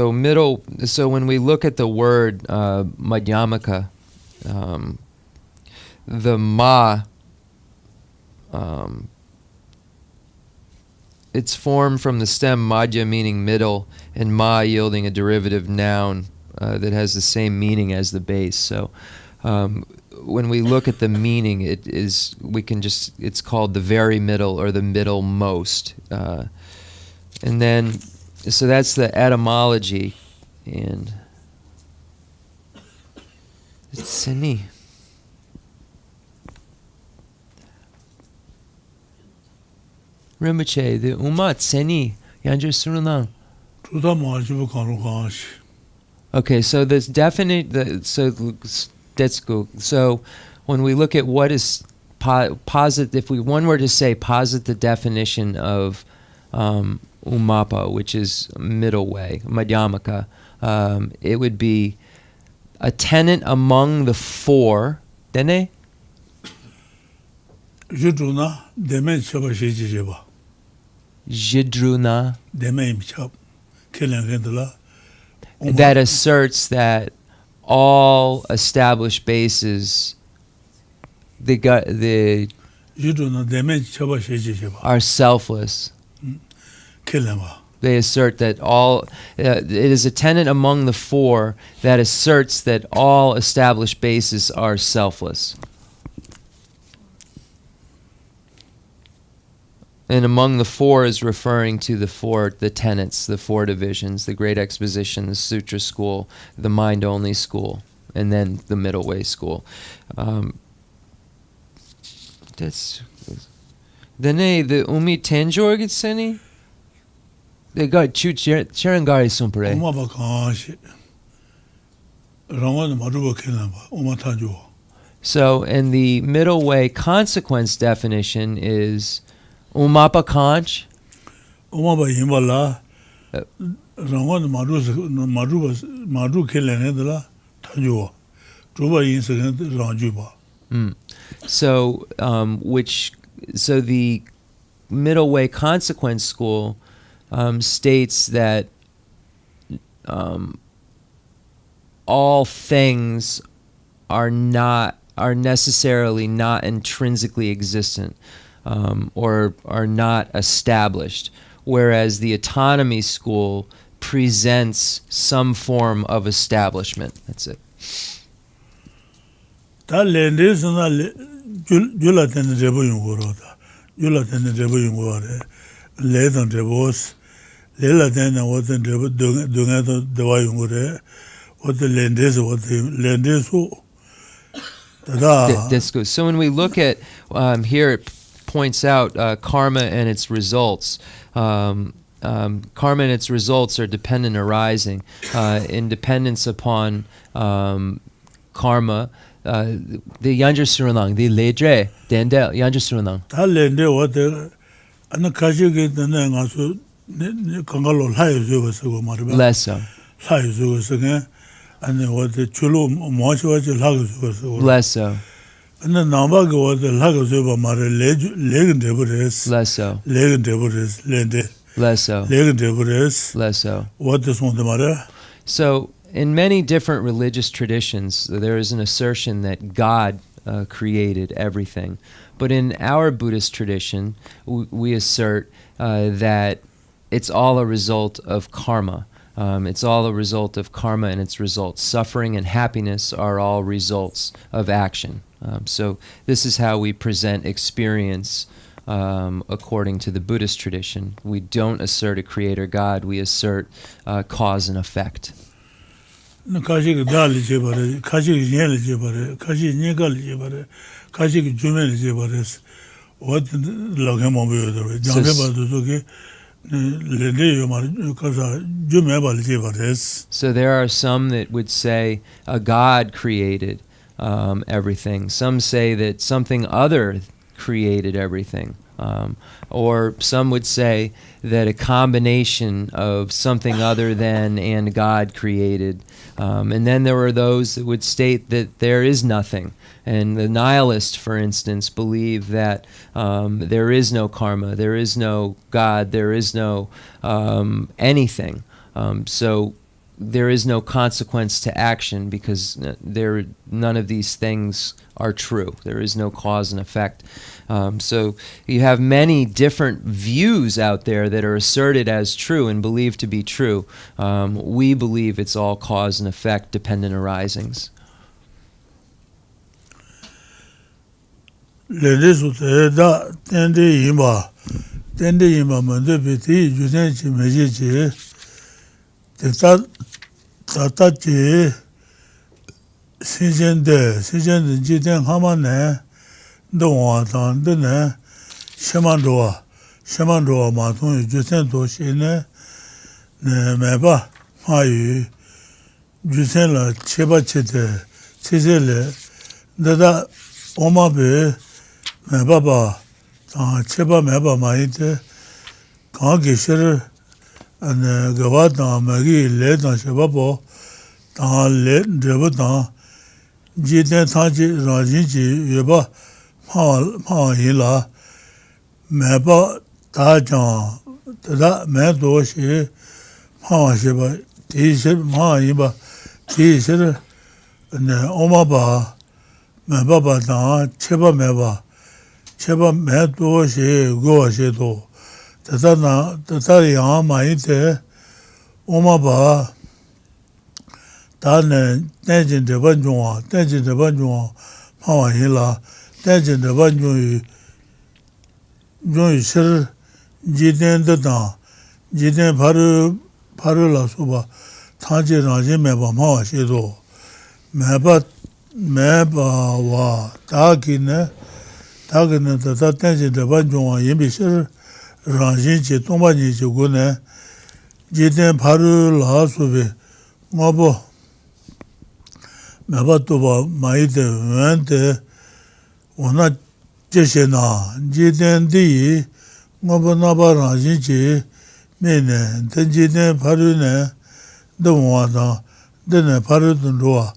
[SPEAKER 1] when we look at the word Madhyamaka, the ma, it's formed from the stem madhya, meaning middle, and ma yielding a derivative noun that has the same meaning as the base. So when we look at the meaning, it's called the very middle or the middlemost. And then, so that's the etymology. And it's Sini. Rinpoche, the Umat Seni, Yanjur Surunang. Okay, so this definite, so that's good. So when we look at what is posit, if one were to say posit the definition of Umapa, which is middle way, Madhyamaka, it would be a tenant among the four. Dene?
[SPEAKER 2] Jidruna, demen chaba shiji jeba.
[SPEAKER 1] Jidruna.
[SPEAKER 2] Demen chab.
[SPEAKER 1] That asserts that all established bases are selfless. They assert that all it is a tenet among the four that asserts that all established bases are selfless. And among the four is referring to the tenets, the four divisions, the Great Exposition, the Sutra School, the Mind Only School, and then the Middle Way School. That's then the Umi Tenjor gets any? They got Chu Cherangari Sumpere.
[SPEAKER 2] rāngwa maruba kēnāmba, oma tāngyō.
[SPEAKER 1] So, and the middle way consequence definition is umapa kanch.
[SPEAKER 2] Omaba yinba la, rāngwa maru kēnāmba tāngyō. Chūba yinsa rāngyūba.
[SPEAKER 1] So, so the middle way consequence school states that all things are necessarily not intrinsically existent, or are not established, whereas the autonomy school presents some form of establishment. That's it.
[SPEAKER 2] Tā lēndē sūnā jūla tēnē rēbō yungu rō tā. Jūla tēnē rēbō yungu wā rē. Lē tāng rēbō sī. Lē lā tēnē wā tēn rēbō dōngā tō dēwā yungu rē. Wā tē lēndē sī wā tē lēndē sū.
[SPEAKER 1] That's good. So when we look at, here it points out karma and its results. Karma and its results are dependent arising. In dependence upon karma, the Yanjar Surunang, the Ledre, Dendel, Yanjar Surunang.
[SPEAKER 2] Tā lēndē wā tē, anā kāshī kē tēnē ngā sū, kāngā lō lāyō sūgā sūgā mā rība.
[SPEAKER 1] Less so.
[SPEAKER 2] Lāyō sūgā sūgā, anā wā tē chūlū mōshī wā chī lāgā sūgā sūgā.
[SPEAKER 1] Less so.
[SPEAKER 2] Anā nāmbā kē wā tē lāgā sūgā mā rī, lēgā ndēbū rēs.
[SPEAKER 1] Less so.
[SPEAKER 2] Lēgā ndēbū rēs, lēndē.
[SPEAKER 1] Less so.
[SPEAKER 2] Lēgā ndēbū rēs.
[SPEAKER 1] Less so.
[SPEAKER 2] Wā tē sōntē mā rē.
[SPEAKER 1] So, in many different religious traditions, there is an assertion that God created everything. But in our Buddhist tradition, we assert that it's all a result of karma. It's all a result of karma and its results. Suffering and happiness are all results of action. So this is how we present experience according to the Buddhist tradition. We don't assert a creator God, we assert cause and effect.
[SPEAKER 2] Kashi ki dāli je bare, kashi ki yen li je bare, kashi nyega li je bare, kashi ki jume li je bare, wat lakhe mambu yo dore. Janghe ba dozo ki lende yo mara kasa jume ba li je bare.
[SPEAKER 1] So there are some that would say a God created everything. Some say that something other created everything. Or some would say that a combination of something other than and God created. And then there were those that would state that there is nothing. And the nihilists, for instance, believe that there is no karma, there is no God, there is no anything. So there is no consequence to action because none of these things are true. There is no cause and effect. So you have many different views out there that are asserted as true and believed to be true. We believe it's all cause and effect dependent arisings.
[SPEAKER 2] Lende su te da tende yinba mende peti yusen chi meji chi te ta chi sentient ji ten hama ne dongwa tang de ne sheman doa ma tong yu yusen do shi ne me ba ma yu yusen la cheba che te che se le da oma be me ba ba tang cheba me ba ma yi te kang geshe ane gawa tang ma gi le tang sheba bo tang le dreba tang ji ten tang ji rang jin ji yu ba ma yi la me ba ta jang da me do shi ma sheba ti shi ma yi ba ti shi ane oma ba me ba ba tang cheba me do shi go shi do tata yang ma yi te oma ba ta ne tenjin de ban zhongwa ma wa yi la tenjin de ban zhong yu shir ji ten de tang ji ten paru la su ba tang ji rang ji me ba ma wa shi do me ba wa ta ki ne tata tenjin de ban zhongwa yin bi shir rāngshīn chī tōngpa nī chī gu nē jī tēn pārū lā sū bē ngā bō Mabatuba Maide Wente Una Jeshena Jiden Di Mobanabara Jinchi Mene Tenjine Parune Dumwada Dene Parudunrua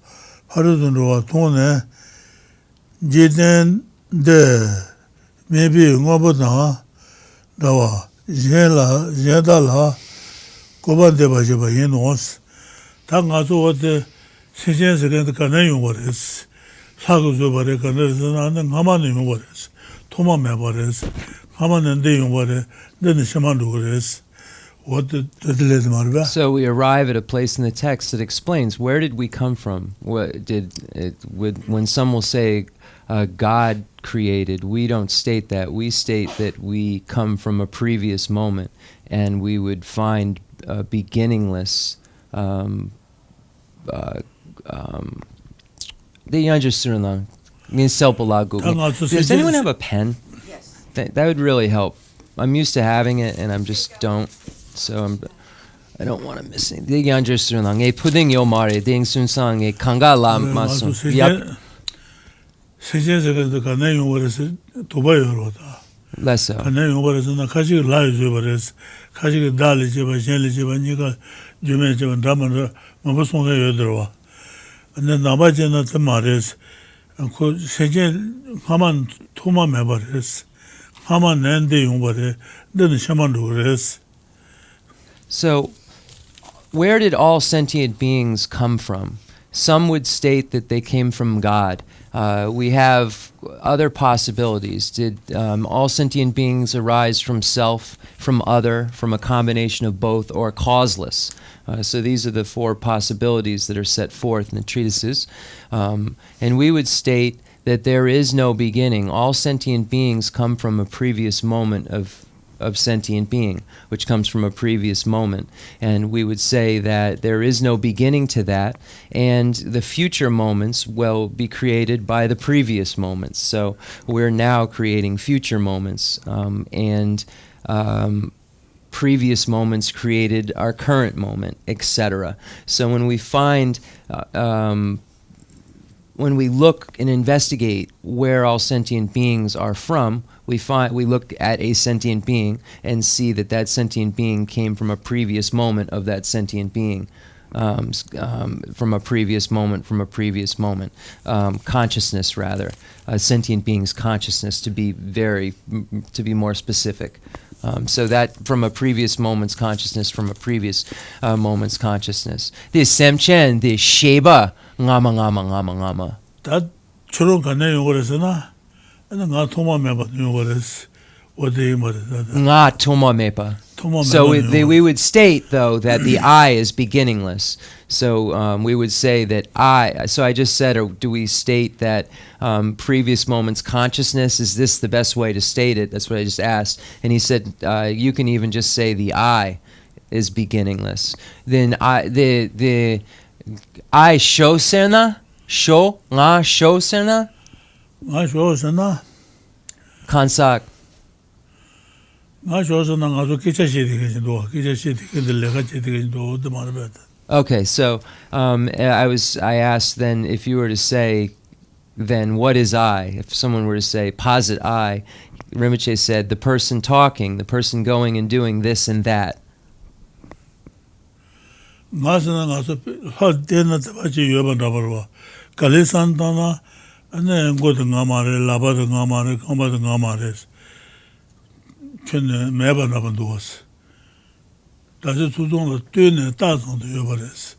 [SPEAKER 2] Tone Jiden De Maybe Ngobana Dawa Jedala Kobandeba Jebayinos Tangazo what the Sentient against Canadian waters. Saguzo Barekaners and Hamanim waters. Toma Mabores, Haman and Dean water, then the Shamandu. What the Marva?
[SPEAKER 1] So we arrive at a place in the text that explains where did we come from? What did it, when some will say God created, we don't state that. We state that we come from a previous moment, and we would find beginningless. Does anyone have a pen?
[SPEAKER 3] Yes.
[SPEAKER 1] That would really help. I'm used to having it, and I'm just don't. So I don't want to miss it. Pudding yo mare ding sun sang e kanga la masun.
[SPEAKER 2] Sentient against the Canadian waters to buy your
[SPEAKER 1] Less so.
[SPEAKER 2] Canadian waters and the Kashi lies over us. Kashi Dali Jeba, Shelly Jeba, Nika, Jume and Damara, Mabasonga Yodrova. And then Nabajana Tamares, and could Sentient Haman Tuma Mebares, Haman and the Umbare, then the Shamandu.
[SPEAKER 1] So, where did all sentient beings come from? Some would state that they came from God. We have other possibilities. Did all sentient beings arise from self, from other, from a combination of both, or causeless? So these are the four possibilities that are set forth in the treatises. And we would state that there is no beginning. All sentient beings come from a previous moment of sentient being, which comes from a previous moment. And we would say that there is no beginning to that, and the future moments will be created by the previous moments. So we're now creating future moments, and previous moments created our current moment, etc. So when we find when we look and investigate where all sentient beings are from, we look at a sentient being and see that that sentient being came from a previous moment of that sentient being, from a previous moment, consciousness rather, a sentient being's consciousness to be more specific. So that from a previous moment's consciousness, moment's consciousness. The semchen, the sheba, ngama.
[SPEAKER 2] That churung Canadian waters, and not Toma Meba, New waters, what they
[SPEAKER 1] Nga toma mepa. So we would state, though, that the I is beginningless. So we would say that so I just said, or do we state that previous moment's consciousness, is this the best way to state it? That's what I just asked. And he said, you can even just say the I is beginningless. Then the I show serna? Nga show serna?
[SPEAKER 2] I shows and
[SPEAKER 1] Kansak.
[SPEAKER 2] I shows and I was kitchen the Marabet.
[SPEAKER 1] Okay, so I asked then, if you were to say, then what is I? If someone were to say, posit I, Rinpoche said, the person talking, the person going and doing this and that.
[SPEAKER 2] And then go to Namare, Laba the Namare, Comba the Namares. Chen Meba Nabanduas. That's it to do the 2,000 Yobares.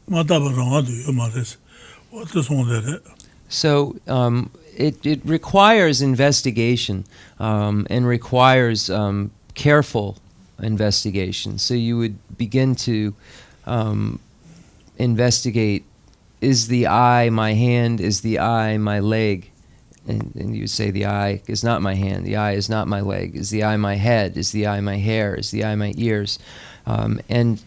[SPEAKER 2] Matabara Yomares. What is on there?
[SPEAKER 1] So it requires investigation and requires careful investigation. So you would begin to investigate, is the eye my hand, is the eye my leg? And you would say the eye is not my hand, the eye is not my leg, is the eye my head, is the eye my hair, is the eye my ears? And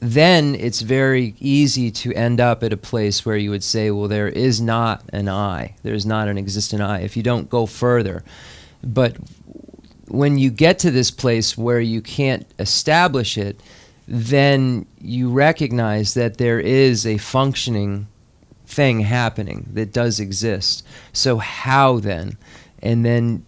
[SPEAKER 1] then it's very easy to end up at a place where you would say, well, there is not an I. There is not an existent I, if you don't go further. But when you get to this place where you can't establish it, then you recognize that there is a functioning thing happening that does exist. So how then? And then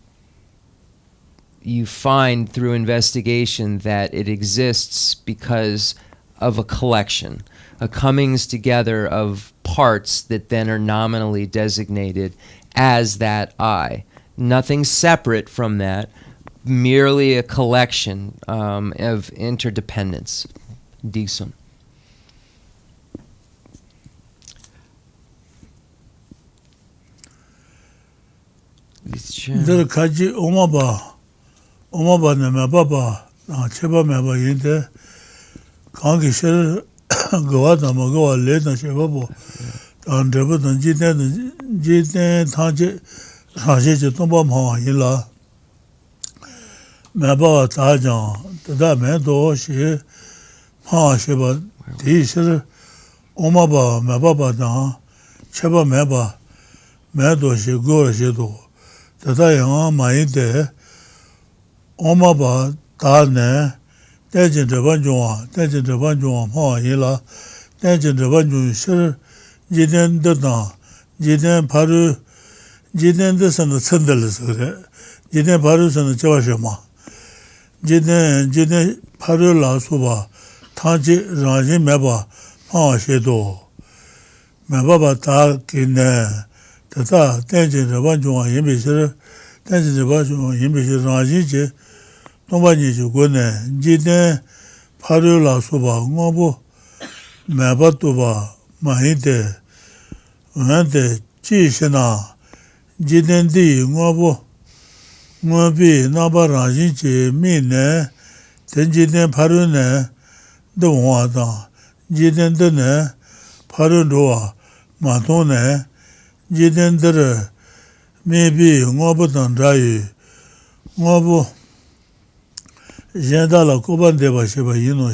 [SPEAKER 1] you find through investigation that it exists because of a collection, a comings together of parts that then are nominally designated as that I. Nothing separate from that, merely a collection of interdependence. Disum.
[SPEAKER 2] There kaji omaba ne mababa na cheba maba yinde kangi shir gawa da magawa le na cheba bo dan deba dan jiten tanje raje je tomba ma yila maba ta jan da me do shi ma sheba di shir omaba mababa da cheba maba me do shi go shi do tata yang ma yinde omaba ta ne 대진 저번주와 뭐 이라 대진 저번주 실 지된더다 지된 바로 지된데서는 선들어서 그래 지된 바로서는 저와셔마 지된 바로 라소바 타지 라지 매바 파셔도 매바바 다 기네 다다 대진 저번주와 예비실 대진 저번주 예비실 라지지 동반이 주고네 지데 파르라 소바 뭐보 매바도바 마이데 한테 지시나 지덴디 뭐보 뭐비 나바라지지 미네 전지데 파르네 동화다 지덴드네 파르로와 마도네 지덴드르 메비 뭐보던 자유 뭐보 Jendala Kuban Deba Sheba Yino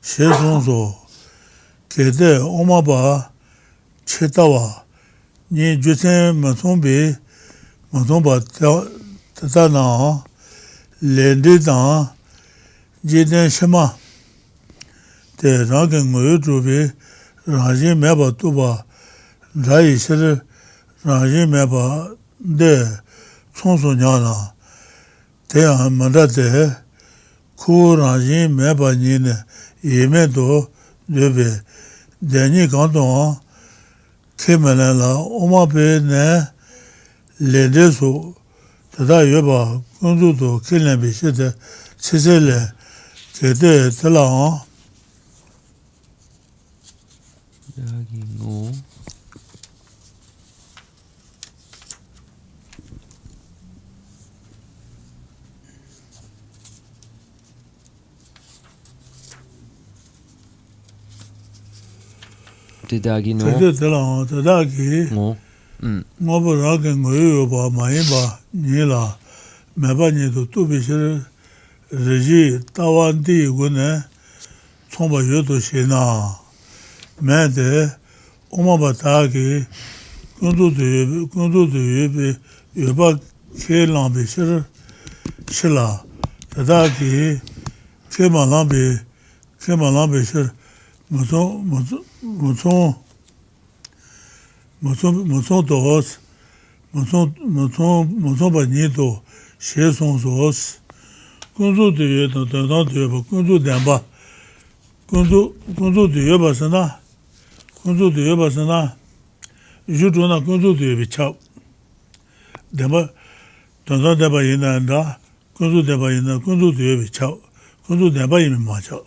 [SPEAKER 2] Shesonzo Kede Omaba Chetawa Ni Juten Matombi Matomba Tatana Lendidan Jiden Shema Te Rangin Nguyutubi Raji Meba Tuba Rai Shir Raji Meba De Sonso Nyana Te Mandate Kuraji Mebanine, Yemedo, Debe, Deni Canton, Kemelela, Omabe ne, Ledeso, Tada Yoba, Kundudo, Kilnebishete, Cicele, Kede, Tela.
[SPEAKER 1] Didagi no.
[SPEAKER 2] Tadagi.
[SPEAKER 1] No.
[SPEAKER 2] Mobaraka Ngoyoba, Maiba, Nila, Mabani to Tubishir, Reji, Tawandi, Gune, Tomba Yoto Shina, Mede, Omabatagi, Kundu de Yuba, Kelam Bishir, Shila, Tadagi, Kemalambi, Bishir, Muson dos, Muson Banito, Cheson Zos, Kunzu de Yoba, Kunzu Damba, Kunzu de Yobasana, Judona Kunzu de Yobichao. Damba, Tonton Deba Yinanda, Kunzu Deba Yina, Kunzu de Yobichao, Kunzu Deba Yimachao.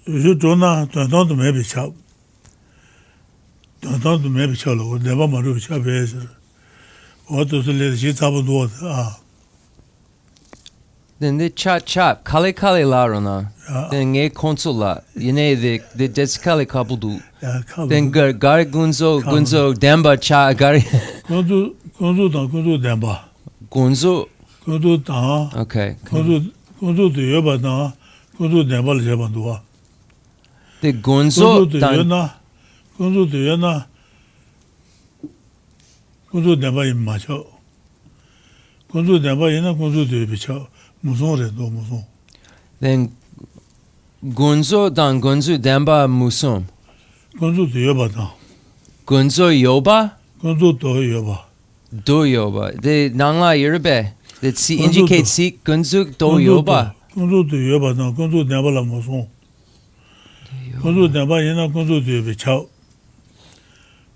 [SPEAKER 2] Judona, Tonton de Mebichao. Tonton de Mebichao, Deba Marubicha Bezer. What does the lady Tabu?
[SPEAKER 1] Then the chat, Kali Larona, then a consulat, the Deskali Kabudu. Then Gari Gunzo, Demba Cha, Gari.
[SPEAKER 2] Gunzu Demba.
[SPEAKER 1] Gunzo.
[SPEAKER 2] Okay. Gunzu de Yobana, Gunzu Demba Jabandua.
[SPEAKER 1] The Gunzo
[SPEAKER 2] de Yana, Gunzu Demba in Macho. Gunzu Demba in a Gunzu de Bicho, Muson, Muson.
[SPEAKER 1] Then Gunzo Demba Muson.
[SPEAKER 2] Gunzu to yoba tang.
[SPEAKER 1] Gunzo yoba?
[SPEAKER 2] Gunzu to yoba.
[SPEAKER 1] Do yoba. The nangla yirbe. That
[SPEAKER 2] Gunzo
[SPEAKER 1] indicate
[SPEAKER 2] do.
[SPEAKER 1] seek gunzu do yoba.
[SPEAKER 2] Gunzu to yoba tang. Gunzu denpa la mo song. Gunzu denpa yena gunzu to yobe chao.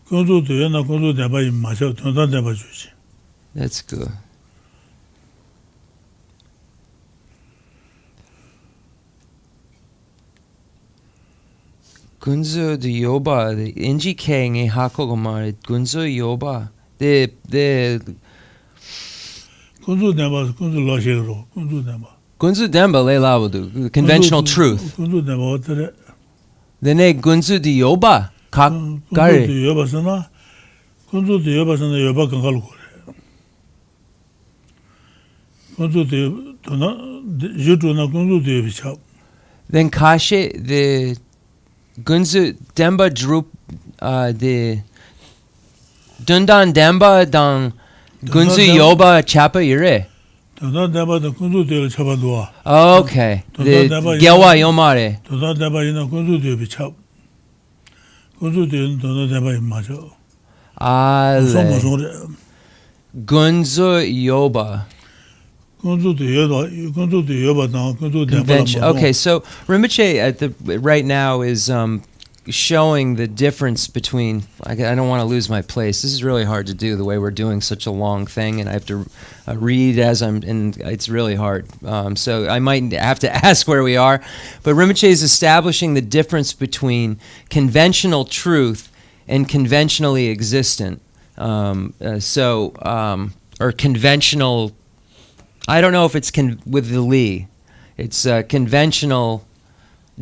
[SPEAKER 2] Gunzu to yena gunzu denpa yin ma chao. Tontan denpa chuchi.
[SPEAKER 1] That's good. Gunzo de yoba, the inji keng e hakogomare, gunzo yoba. The
[SPEAKER 2] Gunzu denpa, gunzu lo shekro. Gunzu denpa.
[SPEAKER 1] gunzu demba le lawadu, conventional truth.
[SPEAKER 2] Gunzu denpa otere.
[SPEAKER 1] Then gunzu de yoba, kak
[SPEAKER 2] Gunzu to
[SPEAKER 1] gare.
[SPEAKER 2] yoba sana. Gunzu to yoba sana yoba kangal kore. Gunzu to na, yutu na gunzu to yobe chao.
[SPEAKER 1] Then kashe the gunzu demba drup the dundan demba dang gunzu
[SPEAKER 2] Dundan
[SPEAKER 1] yoba chapa ire.
[SPEAKER 2] Tontan denpa da gunzu to yobe chapa duwa.
[SPEAKER 1] Okay. The gelwa yomare.
[SPEAKER 2] Tontan denpa yena gunzu to yobe chao. Gunzu to yena tontan denpa yin ma chao. Song mo
[SPEAKER 1] Ale.
[SPEAKER 2] song re.
[SPEAKER 1] Gunzu yoba.
[SPEAKER 2] Gunzu to yoba tang, gunzu denpa la mo
[SPEAKER 1] Convention.
[SPEAKER 2] song.
[SPEAKER 1] Okay, so Rinpoche at the right now is showing the difference between. I don't want to lose my place. This is really hard to do the way we're doing such a long thing, and I have to read as and it's really hard. So I might have to ask where we are, but Rinpoche is establishing the difference between conventional truth and conventionally existent. Or conventional. I don't know if it's with the Li. It's conventional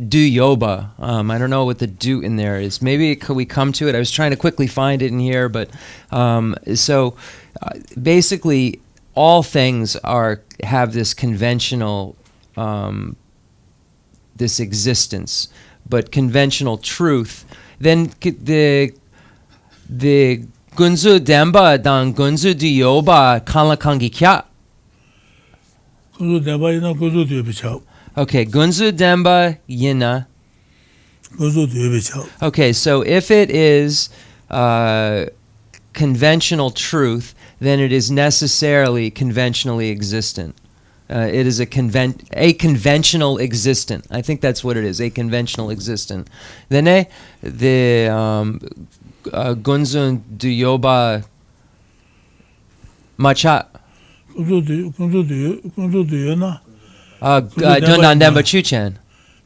[SPEAKER 1] do yoba. I don't know what the do in there is. Maybe could we come to it? I was trying to quickly find it in here, but basically all things have this conventional this existence, but conventional truth. Then the gunzu demba dan gunzu do yoba kanla kangi kya.
[SPEAKER 2] Gunzu denpa yena gunzu to yobe chao.
[SPEAKER 1] Okay, gunzu demba yina.
[SPEAKER 2] Gunzu to yobe chao.
[SPEAKER 1] Okay, so if it is conventional truth, then it is necessarily conventionally existent. It is a conventional existent. I think that's what it is, a conventional existent. Then the gunzu du yoba macha
[SPEAKER 2] Gunzu to yena
[SPEAKER 1] dundan demba chuchen.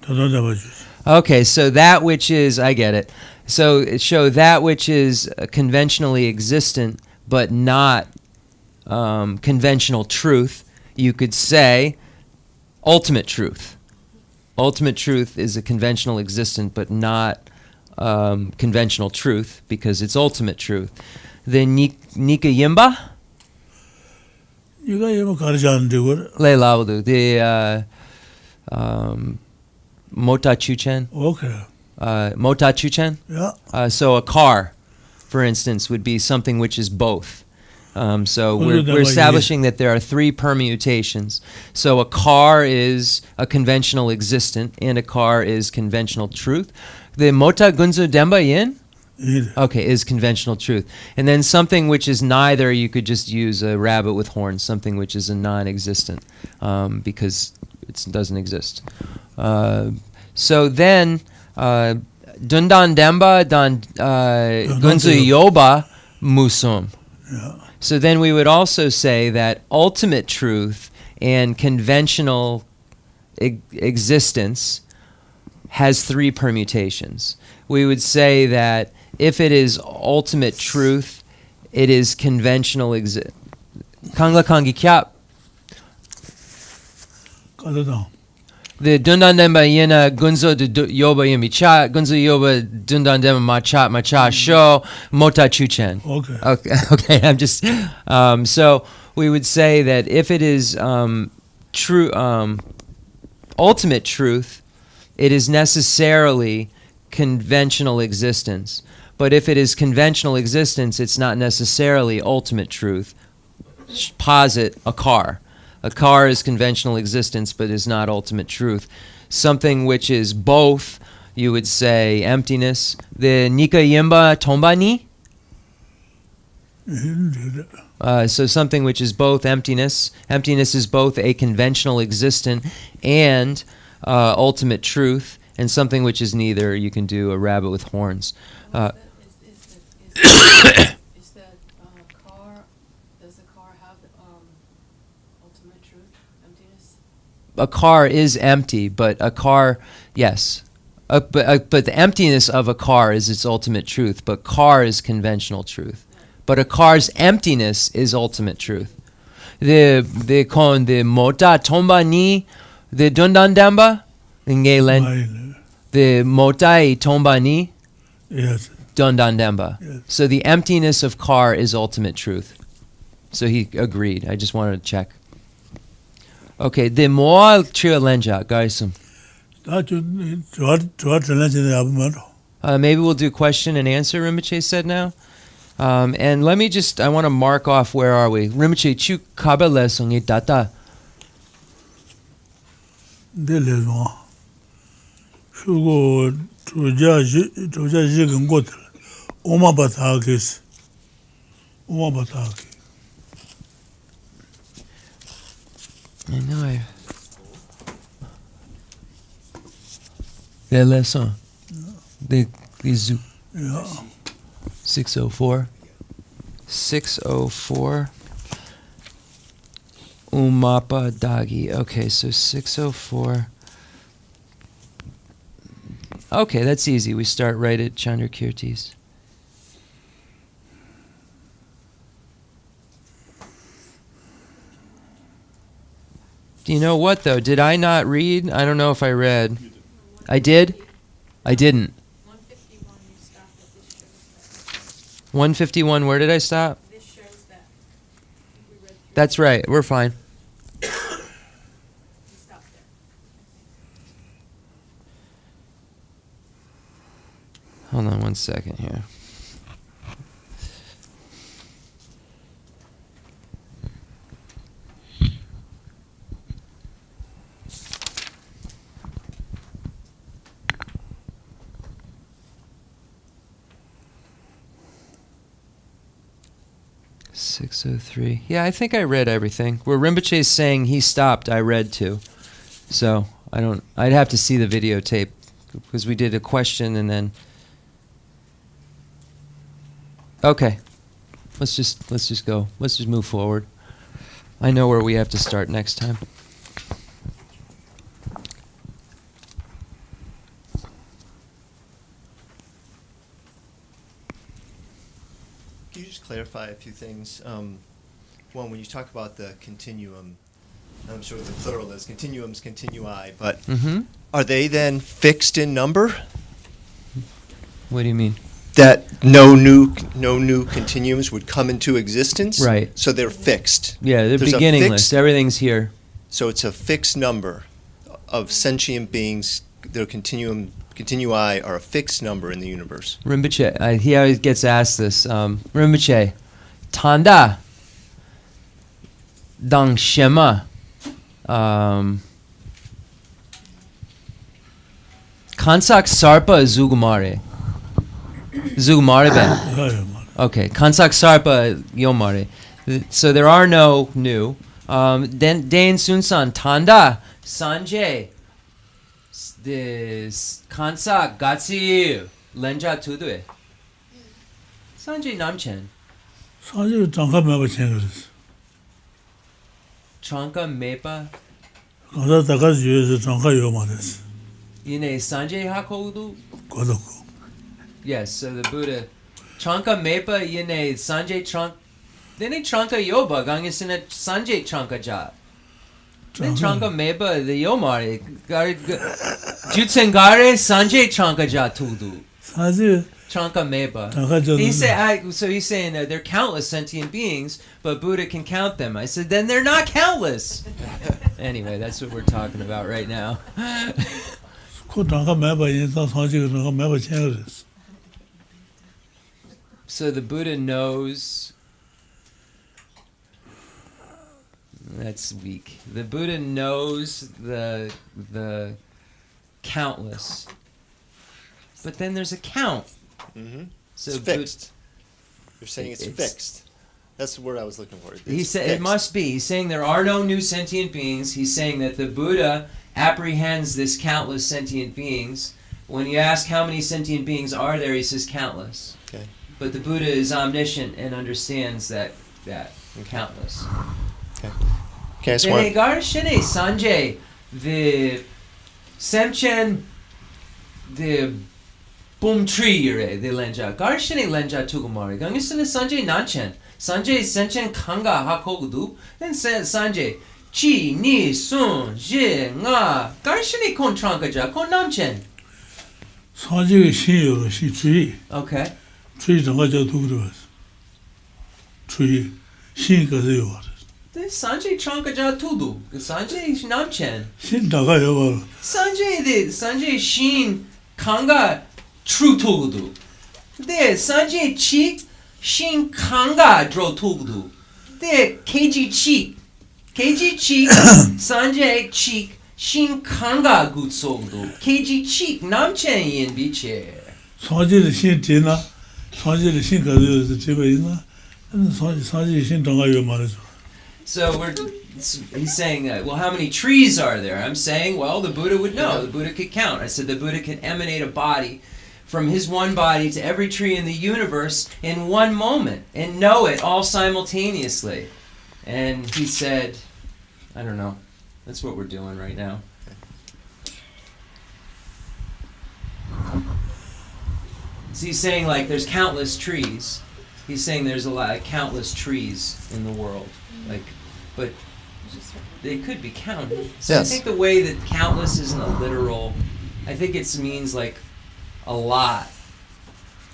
[SPEAKER 2] tontan denpa chuchi.
[SPEAKER 1] Okay, so that which is, I get it. So show that which is conventionally existent, but not conventional truth. You could say ultimate truth. Ultimate truth is a conventional existent, but not conventional truth because it's ultimate truth. The Nika Yimba?
[SPEAKER 2] Yiga yema karjaan gore.
[SPEAKER 1] Le Laudu. The Mota Chuchen?
[SPEAKER 2] Okay.
[SPEAKER 1] Mota Chuchen?
[SPEAKER 2] Yeah.
[SPEAKER 1] So a car, for instance, would be something which is both. So we're establishing that there are three permutations. So a car is a conventional existent, and a car is conventional truth. The Mota Gunzu Demba Yin? Okay, is conventional truth. And then something which is neither, you could just use a rabbit with horns, something which is a non-existent, because it doesn't exist. So then, Dundan Demba Dan Gunzu Yoba Musum.
[SPEAKER 2] Yeah.
[SPEAKER 1] So then we would also say that ultimate truth and conventional existence has three permutations. We would say that if it is ultimate truth, it is conventional Kangla Kangi Kyap.
[SPEAKER 2] Kadadang.
[SPEAKER 1] The Dundan Demba Yena Gunzo de Yoba Yimi Cha, Gunzo Yoba Dundan Demba Macha Sho, Mota Chuchen.
[SPEAKER 2] Okay.
[SPEAKER 1] Okay, I'm just so we would say that if it is true ultimate truth, it is necessarily conventional existence. But if it is conventional existence, it's not necessarily ultimate truth. Posit a car. A car is conventional existence, but is not ultimate truth. Something which is both you would say emptiness. The nika yemba tomba ni. So something which is both emptiness. Emptiness is both a conventional existent and ultimate truth, and something which is neither. You can do a rabbit with horns.
[SPEAKER 3] Is the car? Does the car have ultimate truth, emptiness?
[SPEAKER 1] A car is empty, but a car, yes. But the emptiness of a car is its ultimate truth, but car is conventional truth. But a car's emptiness is ultimate truth. The mota tomba ni the dundandamba ngelen. The motai tomba ni
[SPEAKER 2] Yes.
[SPEAKER 1] dundandamba.
[SPEAKER 2] Yes.
[SPEAKER 1] So the emptiness of car is ultimate truth. So he agreed. I just wanted to check. Okay, the moal trialenja, guys. Maybe we'll do question and answer, Rinpoche said now. And let me just, I want to mark off, where are we? Rinpoche, chu kabe lesson e data.
[SPEAKER 2] De lesson. Shugo tuja jigen gotel. Oma batakis. Oma bataki.
[SPEAKER 1] I know I... The lesson. The zoo.
[SPEAKER 2] Yeah.
[SPEAKER 1] 604. 604. Umapa Dagi. Okay, so 604. Okay, that's easy. We start right at Chandrakirtis. Do you know what, though? Did I not read? I don't know if I read. I did? I didn't.
[SPEAKER 3] 151, you stopped at this shows that.
[SPEAKER 1] 151, where did I stop?
[SPEAKER 3] This shows that. We read through.
[SPEAKER 1] That's right, we're fine.
[SPEAKER 3] You stopped there.
[SPEAKER 1] Hold on one second here. .603. Yeah, I think I read everything. Where Rinpoche is saying he stopped, I read too. So I'd have to see the videotape, because we did a question and then. Okay, let's just go. Let's just move forward. I know where we have to start next time.
[SPEAKER 4] Can you just clarify a few things? One, when you talk about the continuum, I'm sure the plural is continuums, continui, but are they then fixed in number?
[SPEAKER 1] What do you mean?
[SPEAKER 4] That no new continuums would come into existence?
[SPEAKER 1] Right.
[SPEAKER 4] So they're fixed.
[SPEAKER 1] Yeah, they're
[SPEAKER 4] There's a
[SPEAKER 1] beginningless.
[SPEAKER 4] fixed-
[SPEAKER 1] Everything's here.
[SPEAKER 4] So it's a fixed number of sentient beings. Their continui are a fixed number in the universe.
[SPEAKER 1] Rinpoche, he always gets asked this. Rinpoche, Tanda, Dang Shema, Kansak Sarpa Zugumare. Zugumare ben. Okay, Kansak Sarpa Yomare. So there are no new. Den Sunsan, Tanda, Sanjay. This Kansak Gatsi Lenja Tudwe. Sanjay Namchen.
[SPEAKER 2] 사실 잠깐 매번 챙겨졌어.
[SPEAKER 1] Chanka Mepa.
[SPEAKER 2] 가서 다가서 주에서 잠깐 요만했어.
[SPEAKER 1] Yine Sanjay Hakodu.
[SPEAKER 2] 고독고.
[SPEAKER 1] Yes, so the Buddha. Chanka Mepa Yine Sanjay Chank. Then Chanka Yoba Gangisina Sanjay Chanka Ja. Then Chanka Mepa the Yomare. Jutsengare Sanjay Chanka Ja Tudu.
[SPEAKER 2] 사실
[SPEAKER 1] Chanka Meba.
[SPEAKER 2] 다가서
[SPEAKER 1] So he's saying that they're countless sentient beings, but Buddha can count them. I said, then they're not countless. Anyway, that's what we're talking about right now.
[SPEAKER 2] 그 잠깐 매번 인상 사실 잠깐 매번 챙겨졌어.
[SPEAKER 1] So the Buddha knows. That's weak. The Buddha knows the countless. but then there's a count.
[SPEAKER 4] Mm-hmm.
[SPEAKER 1] So
[SPEAKER 4] It's fixed. You're saying it's
[SPEAKER 1] It's-
[SPEAKER 4] fixed. That's the word I was looking for.
[SPEAKER 1] He
[SPEAKER 4] It's
[SPEAKER 1] said it
[SPEAKER 4] fixed.
[SPEAKER 1] must be. He's saying there are no new sentient beings. He's saying that the Buddha apprehends this countless sentient beings. When you ask how many sentient beings are there, he says countless.
[SPEAKER 4] Okay.
[SPEAKER 1] But the Buddha is omniscient and understands that countless.
[SPEAKER 4] Okay, I just want.
[SPEAKER 1] Gar shine Sanjay the Semchen the Bum tree yure the lenja. Gar shine lenja tugumari. Gangisane Sanjay Nanchen. Sanjay Senchen Kanga Hakogudu. Then Sanjay Chi Ni Sun Je Nga. Gar shine kon trankaja kon namchen.
[SPEAKER 2] 상지의 신요로 신 주의
[SPEAKER 1] Okay.
[SPEAKER 2] 주의 정가 저 두고 주의 신까지 요
[SPEAKER 1] The Sanjay trankaja tudu. The Sanjay namchen.
[SPEAKER 2] 신 나가요
[SPEAKER 1] Sanjay Shin Kanga True Togudu. The Sanjay Chi Shin Kanga Dro Togudu. The KG Chi Sanjay Chi Shin Kanga Gutsogudu. KG Chi Namchen Yin Biche.
[SPEAKER 2] 상지의 신 되나 상지의 신까지 집에 있나 상지의 신 정가요 말이죠.
[SPEAKER 1] So he's saying, well, how many trees are there? I'm saying, well, the Buddha would know. The Buddha could count. I said the Buddha could emanate a body from his one body to every tree in the universe in one moment and know it all simultaneously. And he said, I don't know. That's what we're doing right now. So he's saying, like, there's countless trees. He's saying there's a lot of countless trees in the world. Like, but they could be counted. So
[SPEAKER 4] Yes.
[SPEAKER 1] I think the way that countless isn't a literal, I think it means like a lot.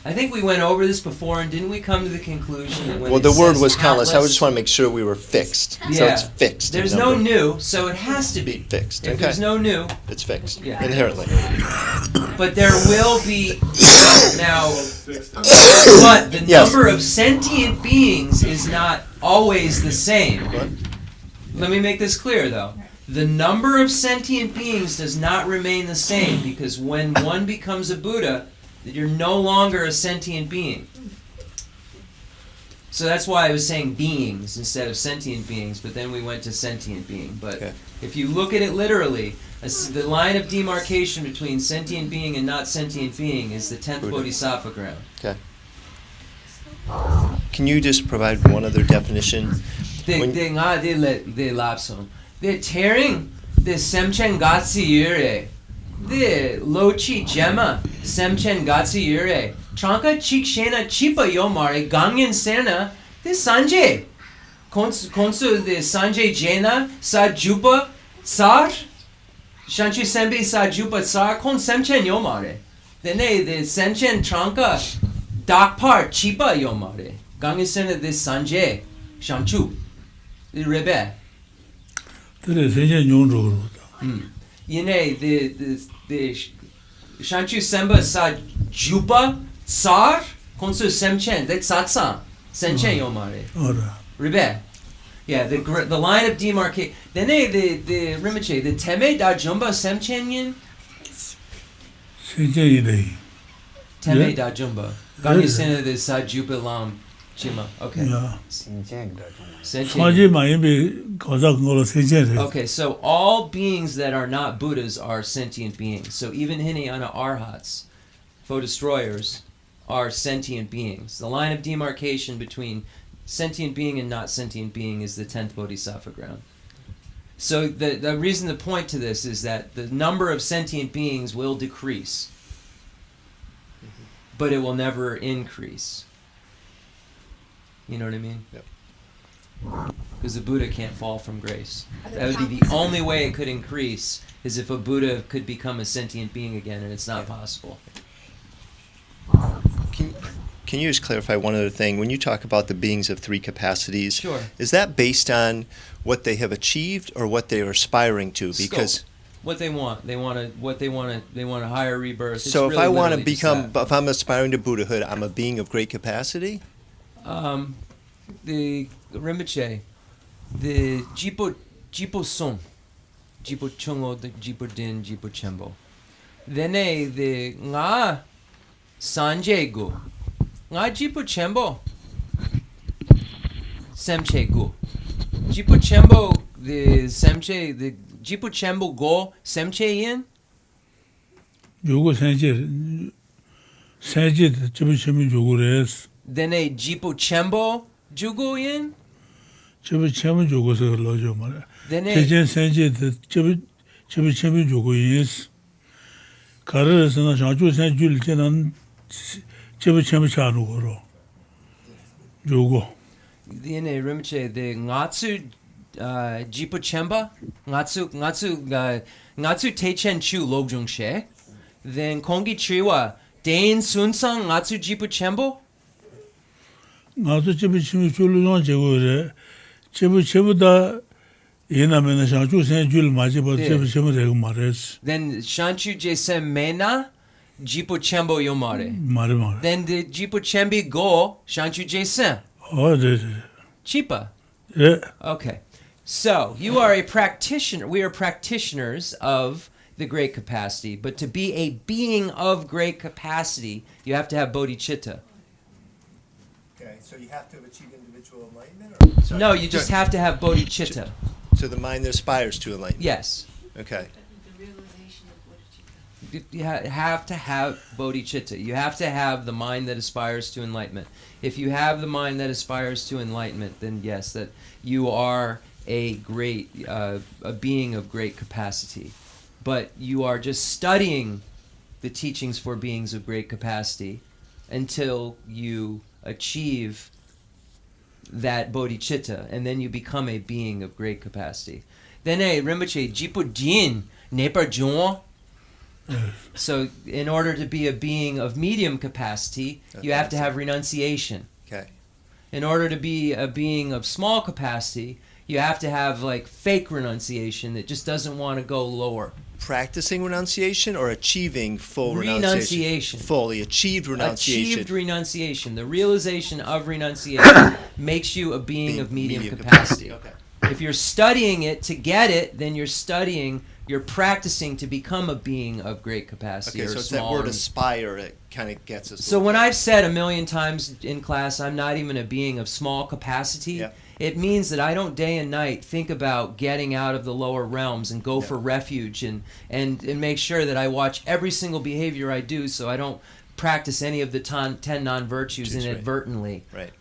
[SPEAKER 1] I think we went over this before, and didn't we come to the conclusion that when
[SPEAKER 4] Well,
[SPEAKER 1] it
[SPEAKER 4] the word
[SPEAKER 1] says
[SPEAKER 4] was countless. I
[SPEAKER 1] countless,
[SPEAKER 4] just want to make sure we were fixed. So
[SPEAKER 1] Yeah.
[SPEAKER 4] it's fixed. in
[SPEAKER 1] there's no
[SPEAKER 4] number.
[SPEAKER 1] new, so it has to be.
[SPEAKER 4] Fixed.
[SPEAKER 1] If
[SPEAKER 4] Okay.
[SPEAKER 1] there's no new,
[SPEAKER 4] It's fixed.
[SPEAKER 1] Yeah.
[SPEAKER 4] Inherently.
[SPEAKER 1] but there will be now. But the
[SPEAKER 4] Yes.
[SPEAKER 1] number of sentient beings is not always the same.
[SPEAKER 4] What?
[SPEAKER 1] Let me make this clear, though. The number of sentient beings does not remain the same, because when one becomes a Buddha, you're no longer a sentient being. So that's why I was saying beings instead of sentient beings, but then we went to sentient being. But
[SPEAKER 4] Okay.
[SPEAKER 1] if you look at it literally, the line of demarcation between sentient being and not sentient being is the 10th
[SPEAKER 4] Buddha.
[SPEAKER 1] Bodhisattva ground.
[SPEAKER 4] Can you just provide one other definition? When-
[SPEAKER 1] De lapsum. The tearing, the semchen gatsi yure. The lochi gemma, semchen gatsi yure. Tranka chikshena chipa yomare, gangen sena, the sanje. Konsu the sanje jena, sa jupa sar. Shanchu sembi sa jupa sar, kon semchen yomare. Then the semchen tranka, dakpar chipa yomare. Gangen sena the sanje, shanchu. The rebe.
[SPEAKER 2] 그래 세계 용적으로
[SPEAKER 1] Yine the Shanchu Semba sa Juba Sar Konsu Semchen that Satsa Senchen Yomare
[SPEAKER 2] 알아.
[SPEAKER 1] Ribe. Yeah, the line of demarcation. Then the Rinpoche, the Teme da Jumba Semchen Yin
[SPEAKER 2] 세계이래.
[SPEAKER 1] Teme
[SPEAKER 2] Yeah.
[SPEAKER 1] da Jumba.
[SPEAKER 2] Yeah.
[SPEAKER 1] Gangi Sena the sa Juba Lam Chima. Okay.
[SPEAKER 2] 야.
[SPEAKER 1] Senchen.
[SPEAKER 2] 상지 많이 가자 그거로 세계래.
[SPEAKER 1] Okay, so all beings that are not Buddhas are sentient beings. So even Hinayana Arhats, foe destroyers, are sentient beings. The line of demarcation between sentient being and not sentient being is the 10th Bodhisattva ground. So the reason to point to this is that the number of sentient beings will decrease, but it will never increase. You know what I mean?
[SPEAKER 4] Yep.
[SPEAKER 1] Because the Buddha can't fall from grace. That would be the only way it could increase, is if a Buddha could become a sentient being again, and it's not possible.
[SPEAKER 4] Can you just clarify one other thing? When you talk about the beings of three capacities,
[SPEAKER 1] Sure.
[SPEAKER 4] is that based on what they have achieved or what they are aspiring to? Because
[SPEAKER 1] Scope. What they want. They want a higher rebirth. It's
[SPEAKER 4] so if
[SPEAKER 1] really
[SPEAKER 4] I want to
[SPEAKER 1] literally just
[SPEAKER 4] become,
[SPEAKER 1] that.
[SPEAKER 4] if I'm aspiring to Buddhahood, I'm a being of great capacity.
[SPEAKER 1] The Rinpoche, the Jipo Song, Jipo Chungo, the Jipo Din, Jipo Chenmo. Then the Nga Sanje gu. Nga jipu chenpo. Semche gu. Jipu chenpo the semche the jipu chenpo go semche yin.
[SPEAKER 2] 요거 생제 집이 요거래스.
[SPEAKER 1] Then jipu chenpo jugu yin.
[SPEAKER 2] 집이 요거서 러죠 말아.
[SPEAKER 1] Then
[SPEAKER 2] 대전 생제 집이 요거이스. 가르에서는 자주 생줄 때는 집이 차는 거로. 요거.
[SPEAKER 1] then Rinpoche the ngatsu jipu chenpa ngatsu teichen chu logjung she. Then kongi chiwa dain sunsang ngatsu jipu chenpo.
[SPEAKER 2] 나도 집이 줄로 제거래. 집보다 얘나면은 자주 생줄 맞이버 집이 되고 말했어.
[SPEAKER 1] Then shanchu jesem mena jipu chenpo yomare.
[SPEAKER 2] 말해.
[SPEAKER 1] Then the jipu chenbi go shanchu jesem.
[SPEAKER 2] 네.
[SPEAKER 1] Chipa.
[SPEAKER 2] 예.
[SPEAKER 1] Okay. So you are a practitioner. We are practitioners of the great capacity. But to be a being of great capacity, you have to have bodhicitta.
[SPEAKER 4] Okay, so you have to achieve individual enlightenment? Or? Sorry.
[SPEAKER 1] No, you just have to have bodhicitta.
[SPEAKER 4] So the mind that aspires to enlightenment?
[SPEAKER 1] Yes.
[SPEAKER 4] Okay.
[SPEAKER 3] The realization of bodhicitta.
[SPEAKER 1] You have to have bodhicitta. You have to have the mind that aspires to enlightenment. If you have the mind that aspires to enlightenment, then yes, that you are a great, a being of great capacity. But you are just studying the teachings for beings of great capacity until you achieve that bodhicitta, and then you become a being of great capacity. Then Rinpoche jipu jin nepar juon. So in order to be a being of medium capacity, you have to have renunciation.
[SPEAKER 4] Okay.
[SPEAKER 1] In order to be a being of small capacity, you have to have like fake renunciation that just doesn't want to go lower.
[SPEAKER 4] Practicing renunciation or achieving full
[SPEAKER 1] Renunciation.
[SPEAKER 4] Fully achieved renunciation.
[SPEAKER 1] Achieved renunciation. The realization of renunciation makes you a being of medium capacity.
[SPEAKER 4] Okay.
[SPEAKER 1] If you're studying it to get it, then you're practicing to become a being of great capacity.
[SPEAKER 4] Okay,
[SPEAKER 1] or
[SPEAKER 4] so it's that
[SPEAKER 1] small
[SPEAKER 4] word
[SPEAKER 1] and-
[SPEAKER 4] aspire that kind of gets us. a
[SPEAKER 1] So
[SPEAKER 4] little
[SPEAKER 1] when
[SPEAKER 4] bit.
[SPEAKER 1] I've said a million times in class, I'm not even a being of small capacity,
[SPEAKER 4] Yeah.
[SPEAKER 1] it means that I don't day and night think about getting out of the lower realms and go for refuge and make sure that I watch every single behavior I do so I don't practice any of the 10 non-virtues
[SPEAKER 4] That's right.
[SPEAKER 1] inadvertently.
[SPEAKER 4] Right.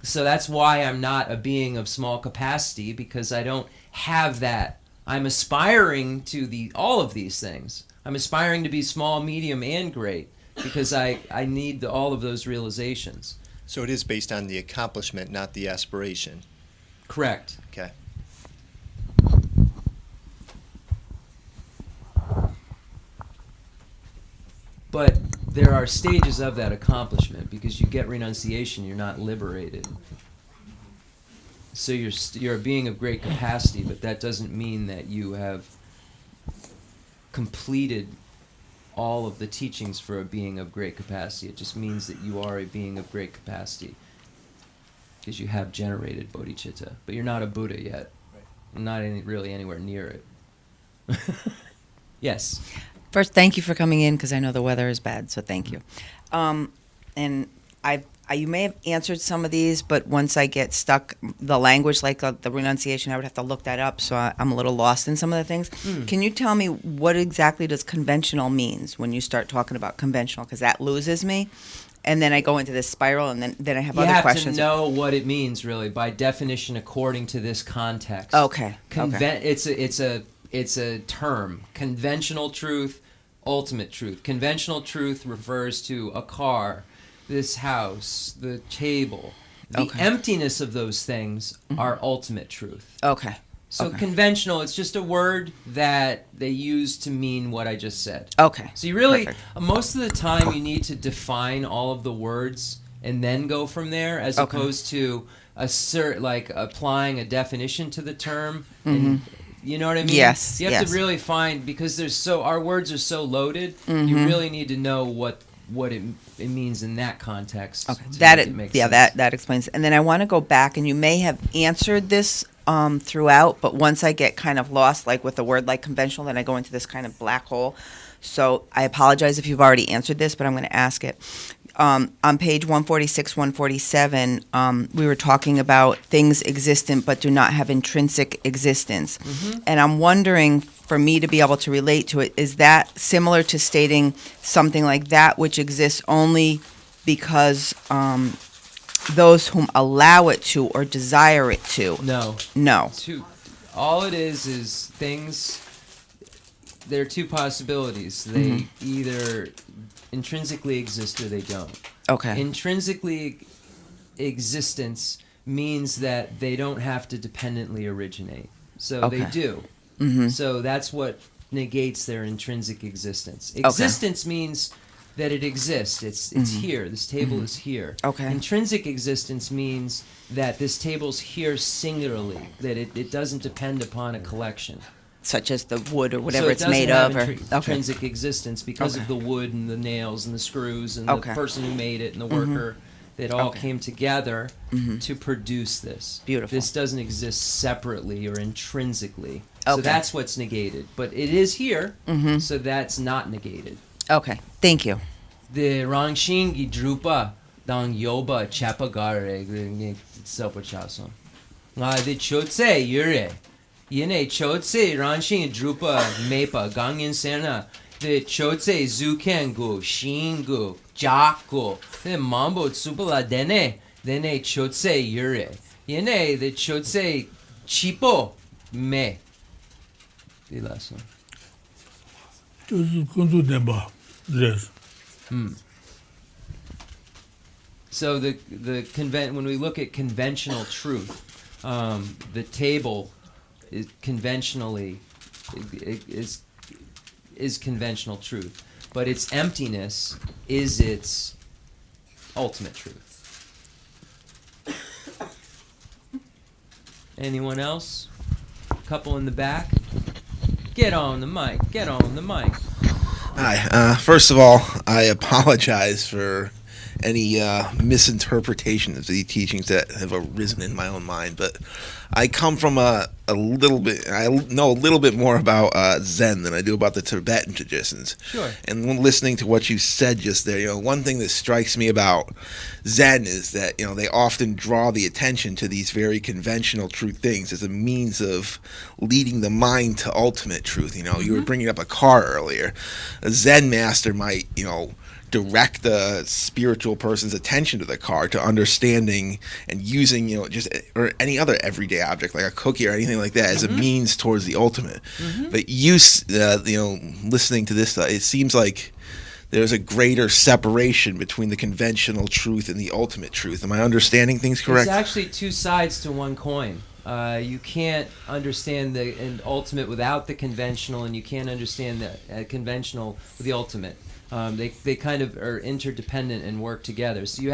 [SPEAKER 1] So that's why I'm not a being of small capacity, because I don't have that. I'm aspiring to all of these things. I'm aspiring to be small, medium, and great, because I need all of those realizations.
[SPEAKER 4] So it is based on the accomplishment, not the aspiration.
[SPEAKER 1] Correct.
[SPEAKER 4] Okay.
[SPEAKER 1] But there are stages of that accomplishment, because you get renunciation, you're not liberated. So you're a being of great capacity, but that doesn't mean that you have completed all of the teachings for a being of great capacity. It just means that you are a being of great capacity, because you have generated bodhicitta, but you're not a Buddha yet. Not really anywhere near it. Yes.
[SPEAKER 5] First, thank you for coming in, because I know the weather is bad, so thank you. And you may have answered some of these, but once I get stuck, the language, like the renunciation, I would have to look that up, so I'm a little lost in some of the things. Can you tell me what exactly does conventional means when you start talking about conventional? Because that loses me. And then I go into this spiral, and then I have other questions.
[SPEAKER 1] You have to know what it means, really, by definition, according to this context.
[SPEAKER 5] Okay.
[SPEAKER 1] It's a term. Conventional truth, ultimate truth. Conventional truth refers to a car, this house, the table. The emptiness of those things are ultimate truth.
[SPEAKER 5] Okay.
[SPEAKER 1] So conventional, it's just a word that they use to mean what I just said.
[SPEAKER 5] Okay.
[SPEAKER 1] So you really,
[SPEAKER 5] Perfect.
[SPEAKER 1] most of the time, you need to define all of the words and then go from there, as opposed to applying a definition to the term. And, you know what I mean?
[SPEAKER 5] Yes.
[SPEAKER 1] You have to really find, because our words are so loaded. You really need to know what it means in that context.
[SPEAKER 5] Okay.
[SPEAKER 1] to
[SPEAKER 5] That
[SPEAKER 1] make it make
[SPEAKER 5] yeah,
[SPEAKER 1] sense.
[SPEAKER 5] that explains. And then I want to go back, and you may have answered this throughout, but once I get kind of lost, like with a word like conventional, then I go into this kind of black hole. So I apologize if you've already answered this, but I'm going to ask it. On page 146, 147, we were talking about things existent but do not have intrinsic existence. And I'm wondering, for me to be able to relate to it, is that similar to stating something like that which exists only because those whom allow it to or desire it to?
[SPEAKER 1] No.
[SPEAKER 5] No.
[SPEAKER 1] All it is things. There are two possibilities. They either intrinsically exist or they don't.
[SPEAKER 5] Okay.
[SPEAKER 1] Intrinsically existence means that they don't have to dependently originate. So they do. So that's what negates their intrinsic existence. Existence means that it exists. It's here. This table is here.
[SPEAKER 5] Okay.
[SPEAKER 1] Intrinsic existence means that this table's here singularly, that it doesn't depend upon a collection.
[SPEAKER 5] Such as the wood or whatever
[SPEAKER 1] So
[SPEAKER 5] it's made of.
[SPEAKER 1] It doesn't have intrinsic existence because of the wood and the nails and the screws and the person who made it and the worker that all came together to produce this.
[SPEAKER 5] Beautiful.
[SPEAKER 1] This doesn't exist separately or intrinsically. So that's what's negated. But it is here, so that's not negated.
[SPEAKER 5] Okay. Thank you.
[SPEAKER 1] The Rangshingi Drupa Dang Yoba Chapagare Sopa Chason. The Chotse Yure. Yine Chotse Ranshin Drupa Mepa Gangin Sena. The Chotse Zukengu Shingu Jako. The Mambo Tsupala Dene. Dene Chotse Yure. Yine the Chotse Chipo Me. The last one.
[SPEAKER 2] 就是工作点吧，这是。
[SPEAKER 1] So when we look at conventional truth, the table is conventionally is conventional truth, but its emptiness is its ultimate truth. Anyone else? Couple in the back. Get on the mic. Get on the mic.
[SPEAKER 6] Hi. First of all, I apologize for any misinterpretation of the teachings that have arisen in my own mind, but I come from a little bit, I know a little bit more about Zen than I do about the Tibetan traditions.
[SPEAKER 1] Sure.
[SPEAKER 6] And when listening to what you said just there, one thing that strikes me about Zen is that, they often draw the attention to these very conventional true things as a means of leading the mind to ultimate truth. You were bringing up a car earlier. A Zen master might, direct the spiritual person's attention to the car, to understanding and using, just or any other everyday object like a cookie or anything like that as a means towards the ultimate. But listening to this, it seems like there's a greater separation between the conventional truth and the ultimate truth. Am I understanding things correct?
[SPEAKER 1] It's actually two sides to one coin. You can't understand the ultimate without the conventional, and you can't understand the conventional with the ultimate. They kind of are interdependent and work together. So we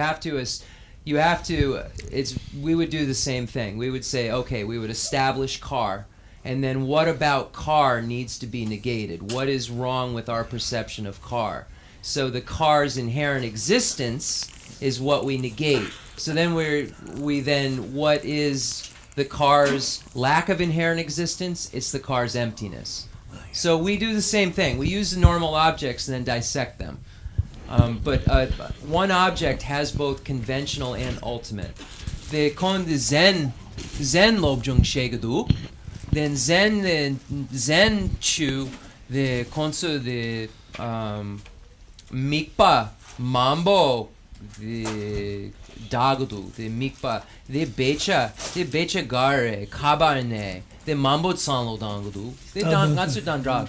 [SPEAKER 1] would do the same thing. We would say, okay, we would establish car, and then what about car needs to be negated? What is wrong with our perception of car? So the car's inherent existence is what we negate. So then what is the car's lack of inherent existence? It's the car's emptiness. So we do the same thing. We use the normal objects and then dissect them. But one object has both conventional and ultimate. The Zen Lobjung Shegadu, then Zen Chu, the Khensur, the Mikpa, Mambo, the Dagadu, the Mikpa, the Becha Gare, Kabarne, the Mambo Tsanlo Dangadu, the Natsu Dandra.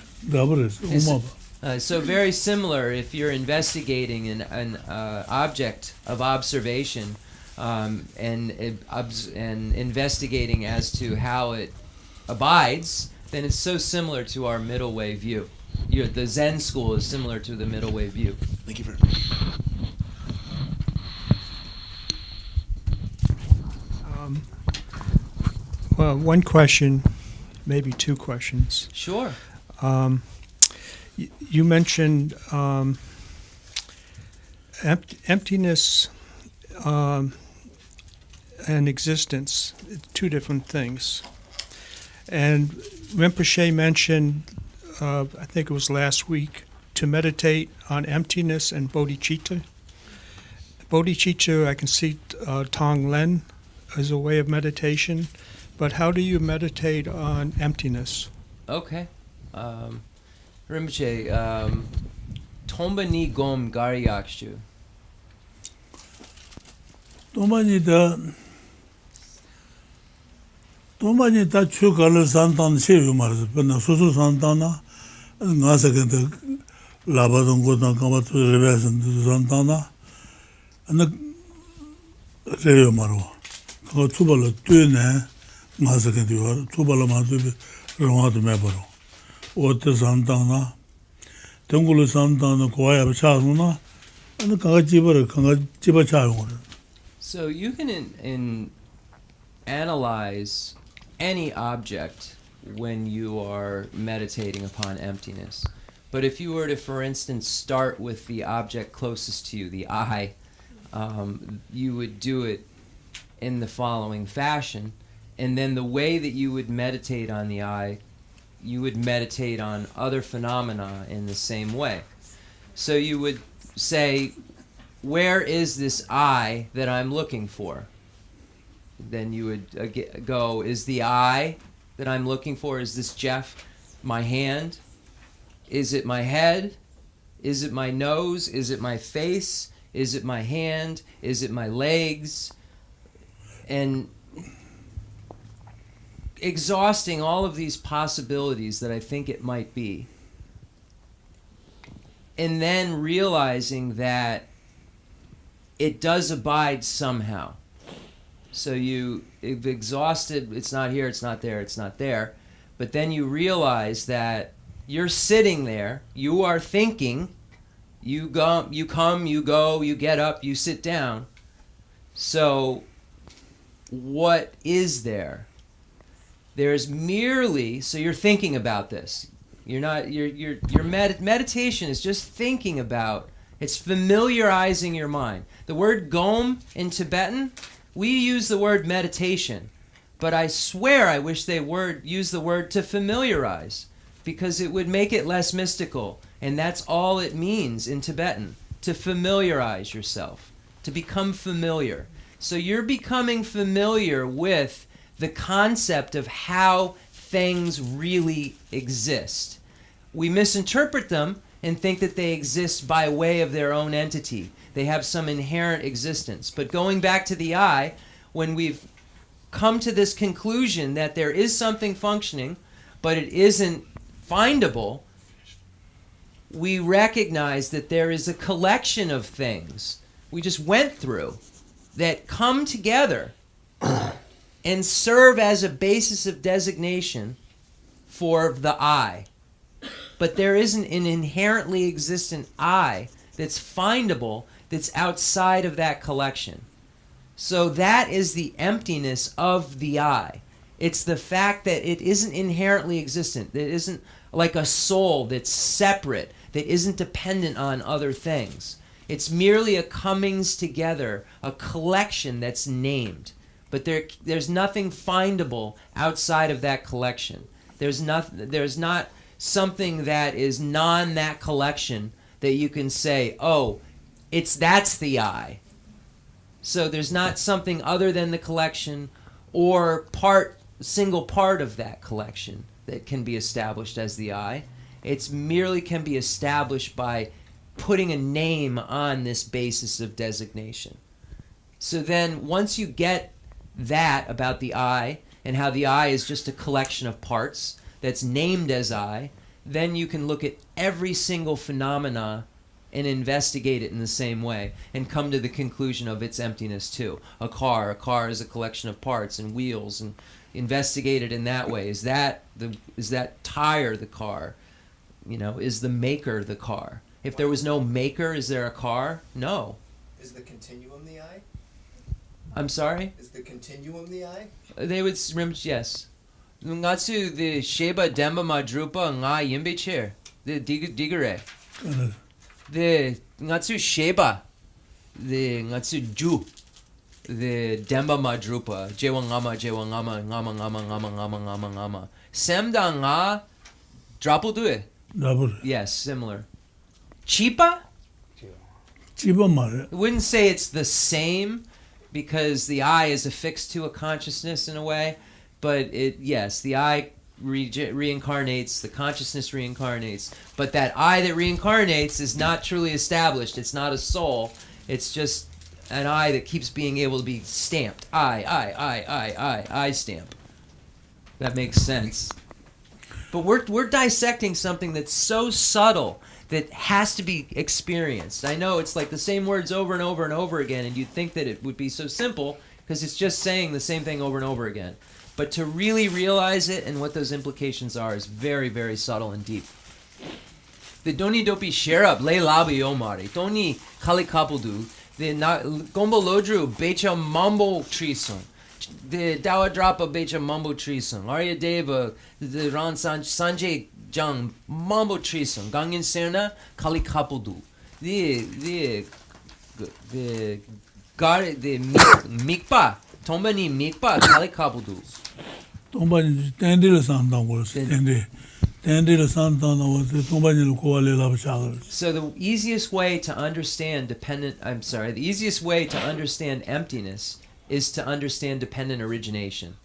[SPEAKER 1] So very similar if you're investigating an object of observation and investigating as to how it abides, then it's so similar to our middle way view. The Zen school is similar to the middle way view.
[SPEAKER 6] Thank you very much.
[SPEAKER 7] Well, one question, maybe two questions.
[SPEAKER 1] Sure.
[SPEAKER 7] You mentioned emptiness and existence, two different things. And Rinpoche mentioned, I think it was last week, to meditate on emptiness and bodhicitta. Bodhicitta, I can see Tong Len as a way of meditation, but how do you meditate on emptiness?
[SPEAKER 1] Okay. Rinpoche, Tomba ni gom garyakshu.
[SPEAKER 2] 도마니 다 추가를 산단 세요 말이죠. 근데 소소 산단나 나서근데 라바동 거다 가마도 레베선 산단나 안 세요 말로 그 투발로 뛰네 나서근데 투발로 마도 로마도 매버로 어때 산단나 동굴로 산단나 고아야 차구나 안 가가 집어를 가가 집어 차요.
[SPEAKER 1] So you can analyze any object when you are meditating upon emptiness. But if you were to, for instance, start with the object closest to you, the eye, you would do it in the following fashion. And then the way that you would meditate on the eye, you would meditate on other phenomena in the same way. So you would say, where is this eye that I'm looking for? Then you would go, is the eye that I'm looking for, is this Jeff, my hand? Is it my head? Is it my nose? Is it my face? Is it my hand? Is it my legs? And exhausting all of these possibilities that I think it might be. And then realizing that it does abide somehow. So you've exhausted, it's not here, it's not there, it's not there. But then you realize that you're sitting there, you are thinking, you come, you go, you get up, you sit down. So what is there? There's merely, so you're thinking about this. Meditation is just thinking about, it's familiarizing your mind. The word gom in Tibetan, we use the word meditation, but I swear I wish they use the word to familiarize, because it would make it less mystical, and that's all it means in Tibetan, to familiarize yourself, to become familiar. So you're becoming familiar with the concept of how things really exist. We misinterpret them and think that they exist by way of their own entity. They have some inherent existence. But going back to the eye, when we've come to this conclusion that there is something functioning, but it isn't findable, we recognize that there is a collection of things we just went through that come together and serve as a basis of designation for the I. But there isn't an inherently existent I that's findable, that's outside of that collection. So that is the emptiness of the I. It's the fact that it isn't inherently existent. It isn't like a soul that's separate, that isn't dependent on other things. It's merely a comings together, a collection that's named. But there's nothing findable outside of that collection. There's not something that is that collection that you can say, oh, that's the I. So there's not something other than the collection or single part of that collection that can be established as the I. It's merely can be established by putting a name on this basis of designation. So then once you get that about the I and how the I is just a collection of parts that's named as I, then you can look at every single phenomena and investigate it in the same way and come to the conclusion of its emptiness too. A car is a collection of parts and wheels, and investigate it in that way. Is that tire the car? Is the maker the car? If there was no maker, is there a car? No.
[SPEAKER 4] Is the continuum the I?
[SPEAKER 1] I'm sorry?
[SPEAKER 4] Is the continuum the I?
[SPEAKER 1] They would, yes. Ngatsu the sheba demba madrupa nga yimbe chair. The digare. The ngatsu sheba. The ngatsu ju. The demba madrupa. Jewa ngama. Semda nga drapu due. Yes, similar. Chipa?
[SPEAKER 2] Chiba mare.
[SPEAKER 1] I wouldn't say it's the same because the I is affixed to a consciousness in a way, but the I reincarnates, the consciousness reincarnates, but that I that reincarnates is not truly established. It's not a soul. It's just an I that keeps being able to be stamped. I stamp. That makes sense. But we're dissecting something that's so subtle that has to be experienced. I know it's like the same words over and over and over again, and you'd think that it would be so simple because it's just saying the same thing over and over again. But to really realize it and what those implications are is very, very subtle and deep. The doni dopi sherab le labi omari, doni kalikapudu, the gombo lodru becha mambo trisum. The Dawa Drapa Becha Mambo Trisum, Arya Deva, the Ran Sanjay Jang Mambo Trisum, Gangin Serna, Kali Kapudu. The Mikpa, Tombani Mikpa, Kali Kapudu.
[SPEAKER 2] Tombani Tendila Santan was Tendila Santan was the Tombani Kuala Labashal.
[SPEAKER 1] So the easiest way to understand the easiest way to understand emptiness is to understand dependent origination.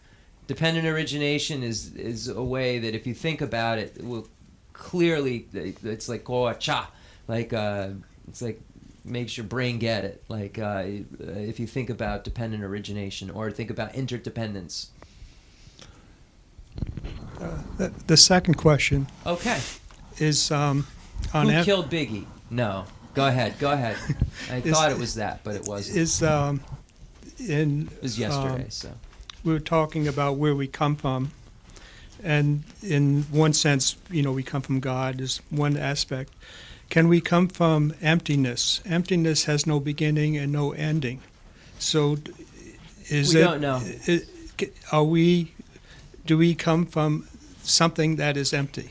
[SPEAKER 1] Dependent origination is a way that if you think about it, it will clearly, it's like cha, like it's like makes your brain get it. Like if you think about dependent origination or think about interdependence.
[SPEAKER 7] The second question.
[SPEAKER 1] Okay.
[SPEAKER 7] Is
[SPEAKER 1] Who killed Biggie? No. Go ahead. I thought it was that, but it wasn't. It was yesterday, so.
[SPEAKER 7] We were talking about where we come from, and in one sense, we come from God is one aspect. Can we come from emptiness? Emptiness has no beginning and no ending. So we
[SPEAKER 1] don't know.
[SPEAKER 7] Do we come from something that is empty?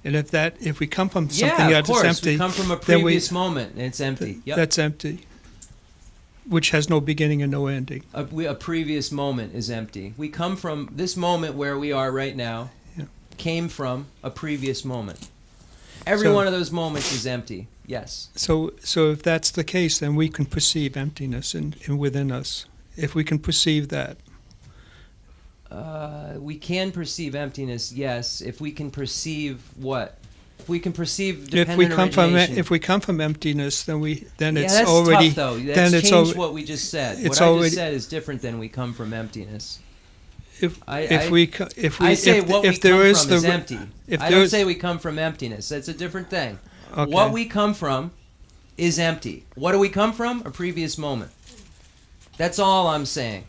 [SPEAKER 7] And if we come from something that is empty,
[SPEAKER 1] we come from a previous moment and it's empty. Yep.
[SPEAKER 7] That's empty, which has no beginning and no ending.
[SPEAKER 1] A previous moment is empty. We come from this moment where we are right now, came from a previous moment. Every one of those moments is empty, yes.
[SPEAKER 7] So if that's the case, then we can perceive emptiness in within us. If we can perceive that.
[SPEAKER 1] We can perceive emptiness, yes. If we can perceive what? If we can perceive dependent origination.
[SPEAKER 7] If we come from emptiness, then it's
[SPEAKER 1] that's
[SPEAKER 7] already
[SPEAKER 1] tough, though.
[SPEAKER 7] then
[SPEAKER 1] That's
[SPEAKER 7] it's
[SPEAKER 1] changed what we just said.
[SPEAKER 7] It's
[SPEAKER 1] What I
[SPEAKER 7] already,
[SPEAKER 1] just said is different than we come from emptiness.
[SPEAKER 7] I
[SPEAKER 1] say what we come from is empty. I don't say we come from emptiness. That's a different thing.
[SPEAKER 7] Okay.
[SPEAKER 1] What we come from is empty. What do we come from? A previous moment. That's all I'm saying.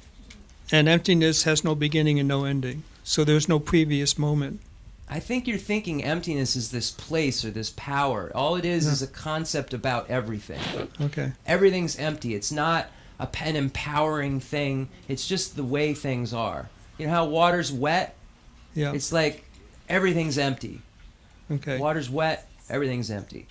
[SPEAKER 7] And emptiness has no beginning and no ending. So there's no previous moment.
[SPEAKER 1] I think you're thinking emptiness is this place or this power. All it is a concept about everything.
[SPEAKER 7] Okay.
[SPEAKER 1] Everything's empty. It's not an empowering thing. It's just the way things are. You know how water's wet?
[SPEAKER 7] Yeah.
[SPEAKER 1] It's like everything's empty.
[SPEAKER 7] Okay.
[SPEAKER 1] Water's wet, everything's empty.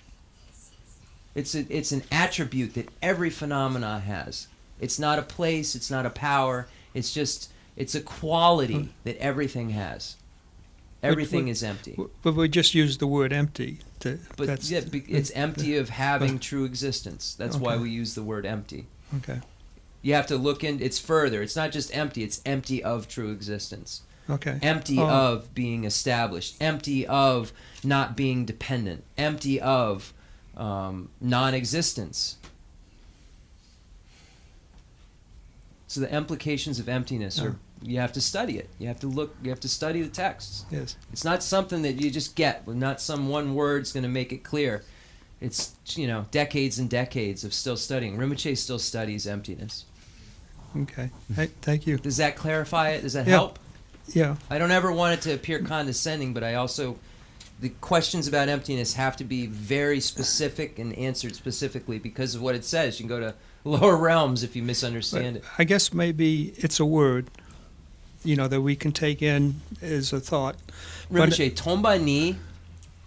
[SPEAKER 1] It's an attribute that every phenomena has. It's not a place, it's not a power. It's a quality that everything has. Everything is empty.
[SPEAKER 7] But we just use the word empty.
[SPEAKER 1] It's empty of having true existence. That's why we use the word empty.
[SPEAKER 7] Okay.
[SPEAKER 1] You have to look in. It's further. It's not just empty. It's empty of true existence.
[SPEAKER 7] Okay.
[SPEAKER 1] Empty of being established. Empty of not being dependent. Empty of non-existence. So the implications of emptiness are, you have to study it. You have to look, you have to study the texts.
[SPEAKER 7] Yes.
[SPEAKER 1] It's not something that you just get. Not some one word's going to make it clear. It's, decades and decades of still studying. Rinpoche still studies emptiness.
[SPEAKER 7] Okay. Thank you.
[SPEAKER 1] Does that clarify it? Does that help?
[SPEAKER 7] Yeah.
[SPEAKER 1] I don't ever want it to appear condescending, but I also, the questions about emptiness have to be very specific and answered specifically because of what it says. You can go to lower realms if you misunderstand it.
[SPEAKER 7] I guess maybe it's a word, that we can take in as a thought.
[SPEAKER 1] Rinpoche, tomba ni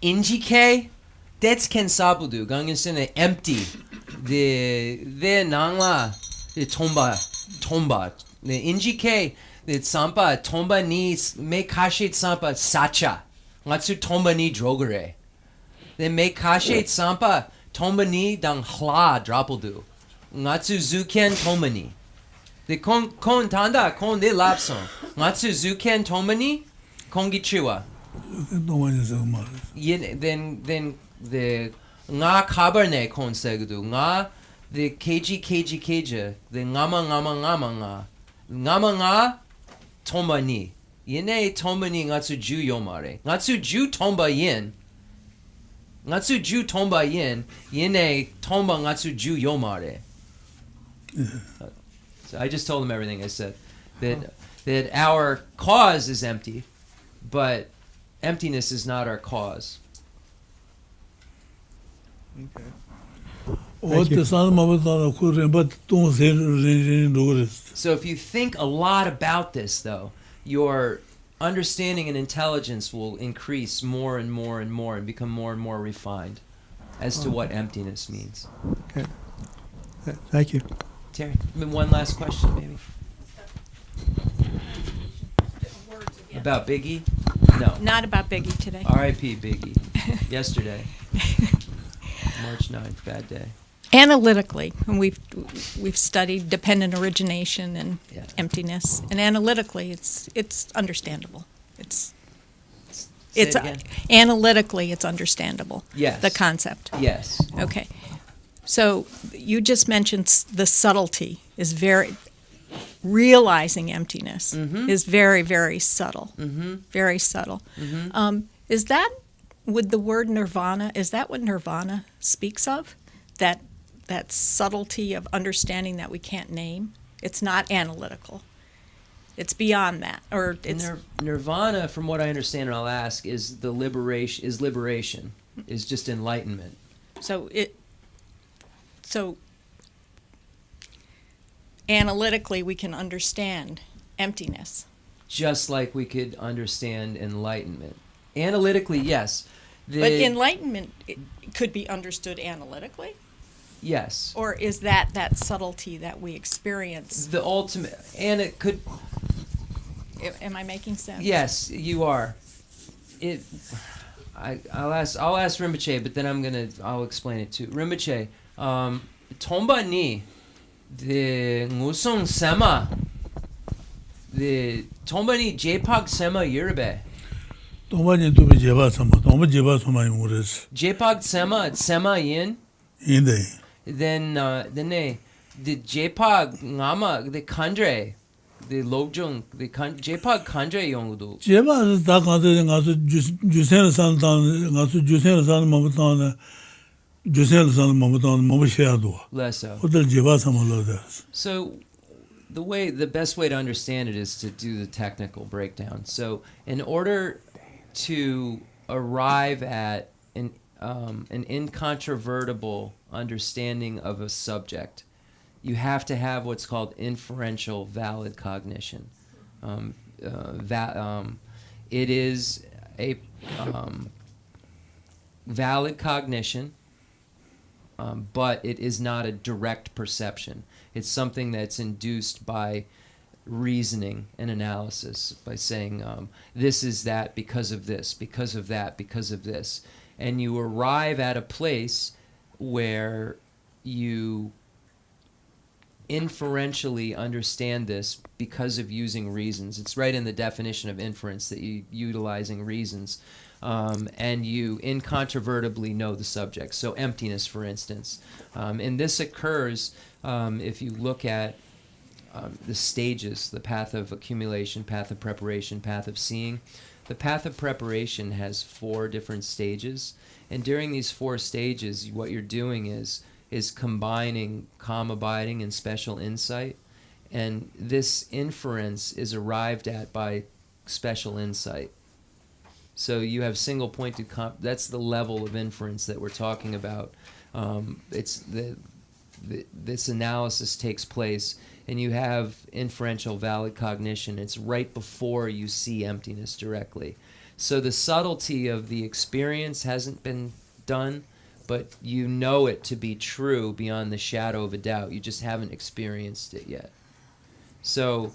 [SPEAKER 1] injike detsken sabudu gangen sene empty. The nangla the tomba the injike the sampa tomba ni me kashit sampa sacha. Ngatsu tomba ni drogare. The me kashit sampa Tombani dang hla drapeldu. Ngatsu zuken tombani. The kon tanda kon de lapson. Ngatsu zuken tombani kongichiwa.
[SPEAKER 2] 동안에 말.
[SPEAKER 1] Then the nga kaberne kon segdu. Nga the kg the ngama nga tombani. Yene tombani ngatsu ju yomare. Ngatsu ju tomba yin. Ngatsu ju tomba yin. Yene tomba ngatsu ju yomare. So I just told him everything I said. That our cause is empty, but emptiness is not our cause.
[SPEAKER 4] Okay.
[SPEAKER 2] 어때 사람마다 그래 but 동생 누구랬어.
[SPEAKER 1] So if you think a lot about this, though, your understanding and intelligence will increase more and more and more and become more and more refined as to what emptiness means.
[SPEAKER 7] Okay. Thank you.
[SPEAKER 1] Terry, one last question, maybe? About Biggie? No.
[SPEAKER 3] Not about Biggie today.
[SPEAKER 1] R.I.P. Biggie. Yesterday. March 9th, bad day.
[SPEAKER 3] Analytically, and we've studied dependent origination and
[SPEAKER 1] Yeah.
[SPEAKER 3] emptiness, and analytically, it's understandable.
[SPEAKER 1] Say
[SPEAKER 3] It's
[SPEAKER 1] it again.
[SPEAKER 3] analytically, it's understandable.
[SPEAKER 1] Yes.
[SPEAKER 3] The concept.
[SPEAKER 1] Yes.
[SPEAKER 3] Okay. So you just mentioned the subtlety is realizing emptiness is very, very subtle. Very subtle. Is that, with the word nirvana, is that what nirvana speaks of? That subtlety of understanding that we can't name? It's not analytical. It's beyond that. Or it's
[SPEAKER 1] Nirvana, from what I understand, and I'll ask, is liberation, is just enlightenment.
[SPEAKER 3] So analytically, we can understand emptiness.
[SPEAKER 1] Just like we could understand enlightenment. Analytically, yes.
[SPEAKER 3] But enlightenment could be understood analytically?
[SPEAKER 1] Yes.
[SPEAKER 3] Or is that subtlety that we experience?
[SPEAKER 1] The ultimate, and it could.
[SPEAKER 3] Am I making sense?
[SPEAKER 1] Yes, you are. I'll ask Rinpoche, but then I'll explain it too. Rinpoche, tomba ni the ngusong sema, the tomba ni jpag sema yurbe.
[SPEAKER 2] 동반이 또 제바 삼아. 동반 제바 삼아이 모르스.
[SPEAKER 1] Jpag sema yin.
[SPEAKER 2] 인데.
[SPEAKER 1] Then the jpag ngama the kandre. The lobjung the jpag kandre yongdu.
[SPEAKER 2] 제바 다 가서 주센 산단 가서 주센 산 뭐부터는 주센 산 뭐부터는 뭐 셔야도.
[SPEAKER 1] Less so.
[SPEAKER 2] 어떨 제바 삼아로다.
[SPEAKER 1] So the best way to understand it is to do the technical breakdown. So in order to arrive at an incontrovertible understanding of a subject, you have to have what's called inferential valid cognition. It is a valid cognition, but it is not a direct perception. It's something that's induced by reasoning and analysis, by saying this is that because of this, because of that, because of this. And you arrive at a place where you inferentially understand this because of using reasons. It's right in the definition of inference that you utilizing reasons. And you incontrovertibly know the subject. So emptiness, for instance. And this occurs if you look at the stages, the path of accumulation, path of preparation, path of seeing. The path of preparation has 4 different stages. And during these 4 stages, what you're doing is combining calm abiding and special insight. And this inference is arrived at by special insight. So you have single pointed, that's the level of inference that we're talking about. This analysis takes place, and you have inferential valid cognition. It's right before you see emptiness directly. So the subtlety of the experience hasn't been done, but you know it to be true beyond the shadow of a doubt. You just haven't experienced it yet. So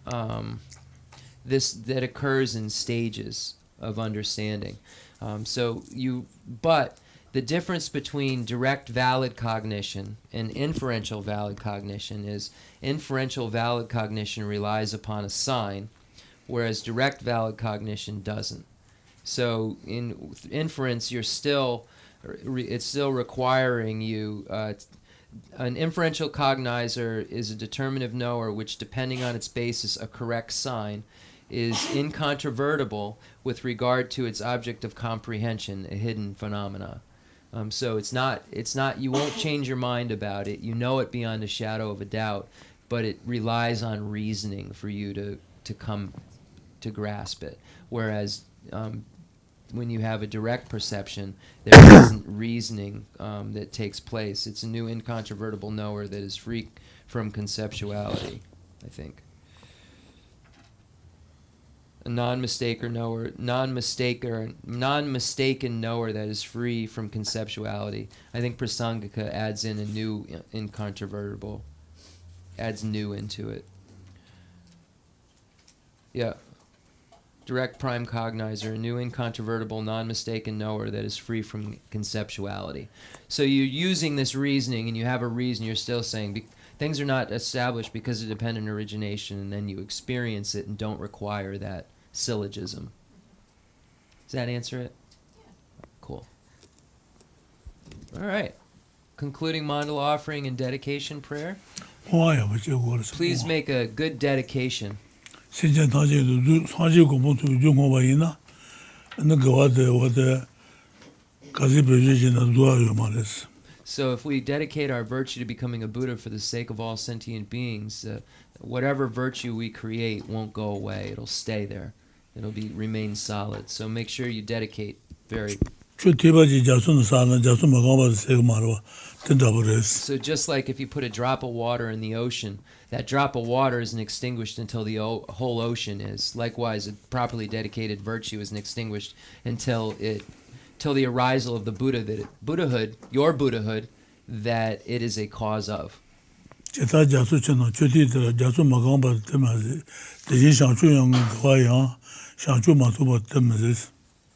[SPEAKER 1] that occurs in stages of understanding. But the difference between direct valid cognition and inferential valid cognition is inferential valid cognition relies upon a sign, whereas direct valid cognition doesn't. So in inference, it's still requiring you. An inferential cognizer is a determinative knower which, depending on its basis, a correct sign, is incontrovertible with regard to its object of comprehension, a hidden phenomena. So it's not, you won't change your mind about it. You know it beyond a shadow of a doubt, but it relies on reasoning for you to come to grasp it. Whereas when you have a direct perception, there isn't reasoning that takes place. It's a new incontrovertible knower that is free from conceptuality, I think. A non-mistaken knower that is free from conceptuality. I think Prasangika adds in a new incontrovertible, adds new into it. Yeah. Direct prime cognizer, a new incontrovertible, non-mistaken knower that is free from conceptuality. So you're using this reasoning, and you have a reason. You're still saying things are not established because of dependent origination, and then you experience it and don't require that syllogism. Does that answer it? Yeah. Cool. All right. Concluding mandala offering and dedication prayer. Please make a good dedication.
[SPEAKER 2] Sentient
[SPEAKER 1] So if we dedicate our virtue to becoming a Buddha for the sake of all sentient beings, whatever virtue we create won't go away. It'll stay there. It'll remain solid. So make sure you dedicate very. So just like if you put a drop of water in the ocean, that drop of water isn't extinguished until the whole ocean is. Likewise, a properly dedicated virtue isn't extinguished until the arisal of the Buddhahood, your Buddhahood, that it is a cause of.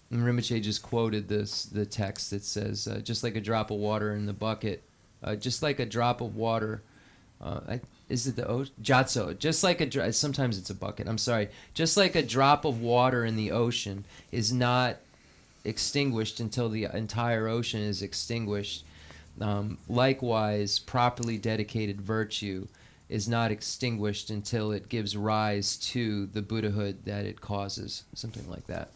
[SPEAKER 2] And
[SPEAKER 1] Rinpoche just quoted the text that says, just like a drop of water in the bucket, just like a drop of water, is it the Jatso? Just like sometimes it's a bucket, I'm sorry. Just like a drop of water in the ocean is not extinguished until the entire ocean is extinguished. Likewise, properly dedicated virtue is not extinguished until it gives rise to the Buddhahood that it causes, something like that.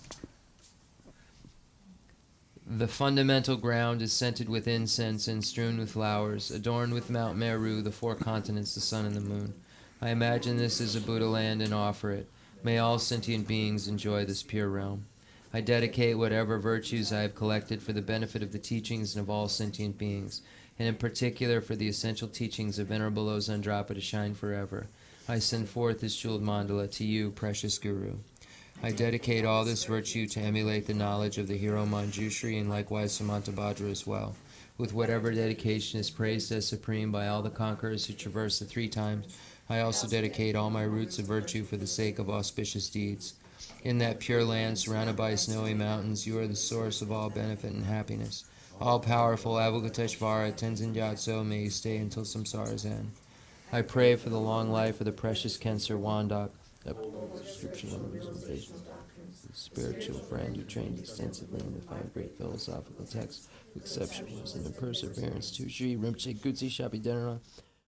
[SPEAKER 1] The fundamental ground is scented with incense and strewn with flowers, adorned with Mount Meru, the four continents, the sun and the moon. I imagine this is a Buddha land and offer it. May all sentient beings enjoy this pure realm. I dedicate whatever virtues I have collected for the benefit of the teachings and of all sentient beings, and in particular for the essential teachings of Venerable Losang to shine forever. I send forth this jeweled mandala to you, precious Guru. I dedicate all this virtue to emulate the knowledge of the hero Manjushri and likewise Samantabhadra as well. With whatever dedication is praised as supreme by all the conquerors who traverse the three times, I also dedicate all my roots of virtue for the sake of auspicious deeds. In that pure land surrounded by snowy mountains, you are the source of all benefit and happiness. All-powerful Avalokiteshvara Tenzin Gyatso, may you stay until samsara's end. I pray for the long life of the precious Khensur Wandak, spiritual friend who trained extensively in the 5 great philosophical texts with exceptional wisdom and perseverance to Sri Rinpoche Gutsi Shapi Denara,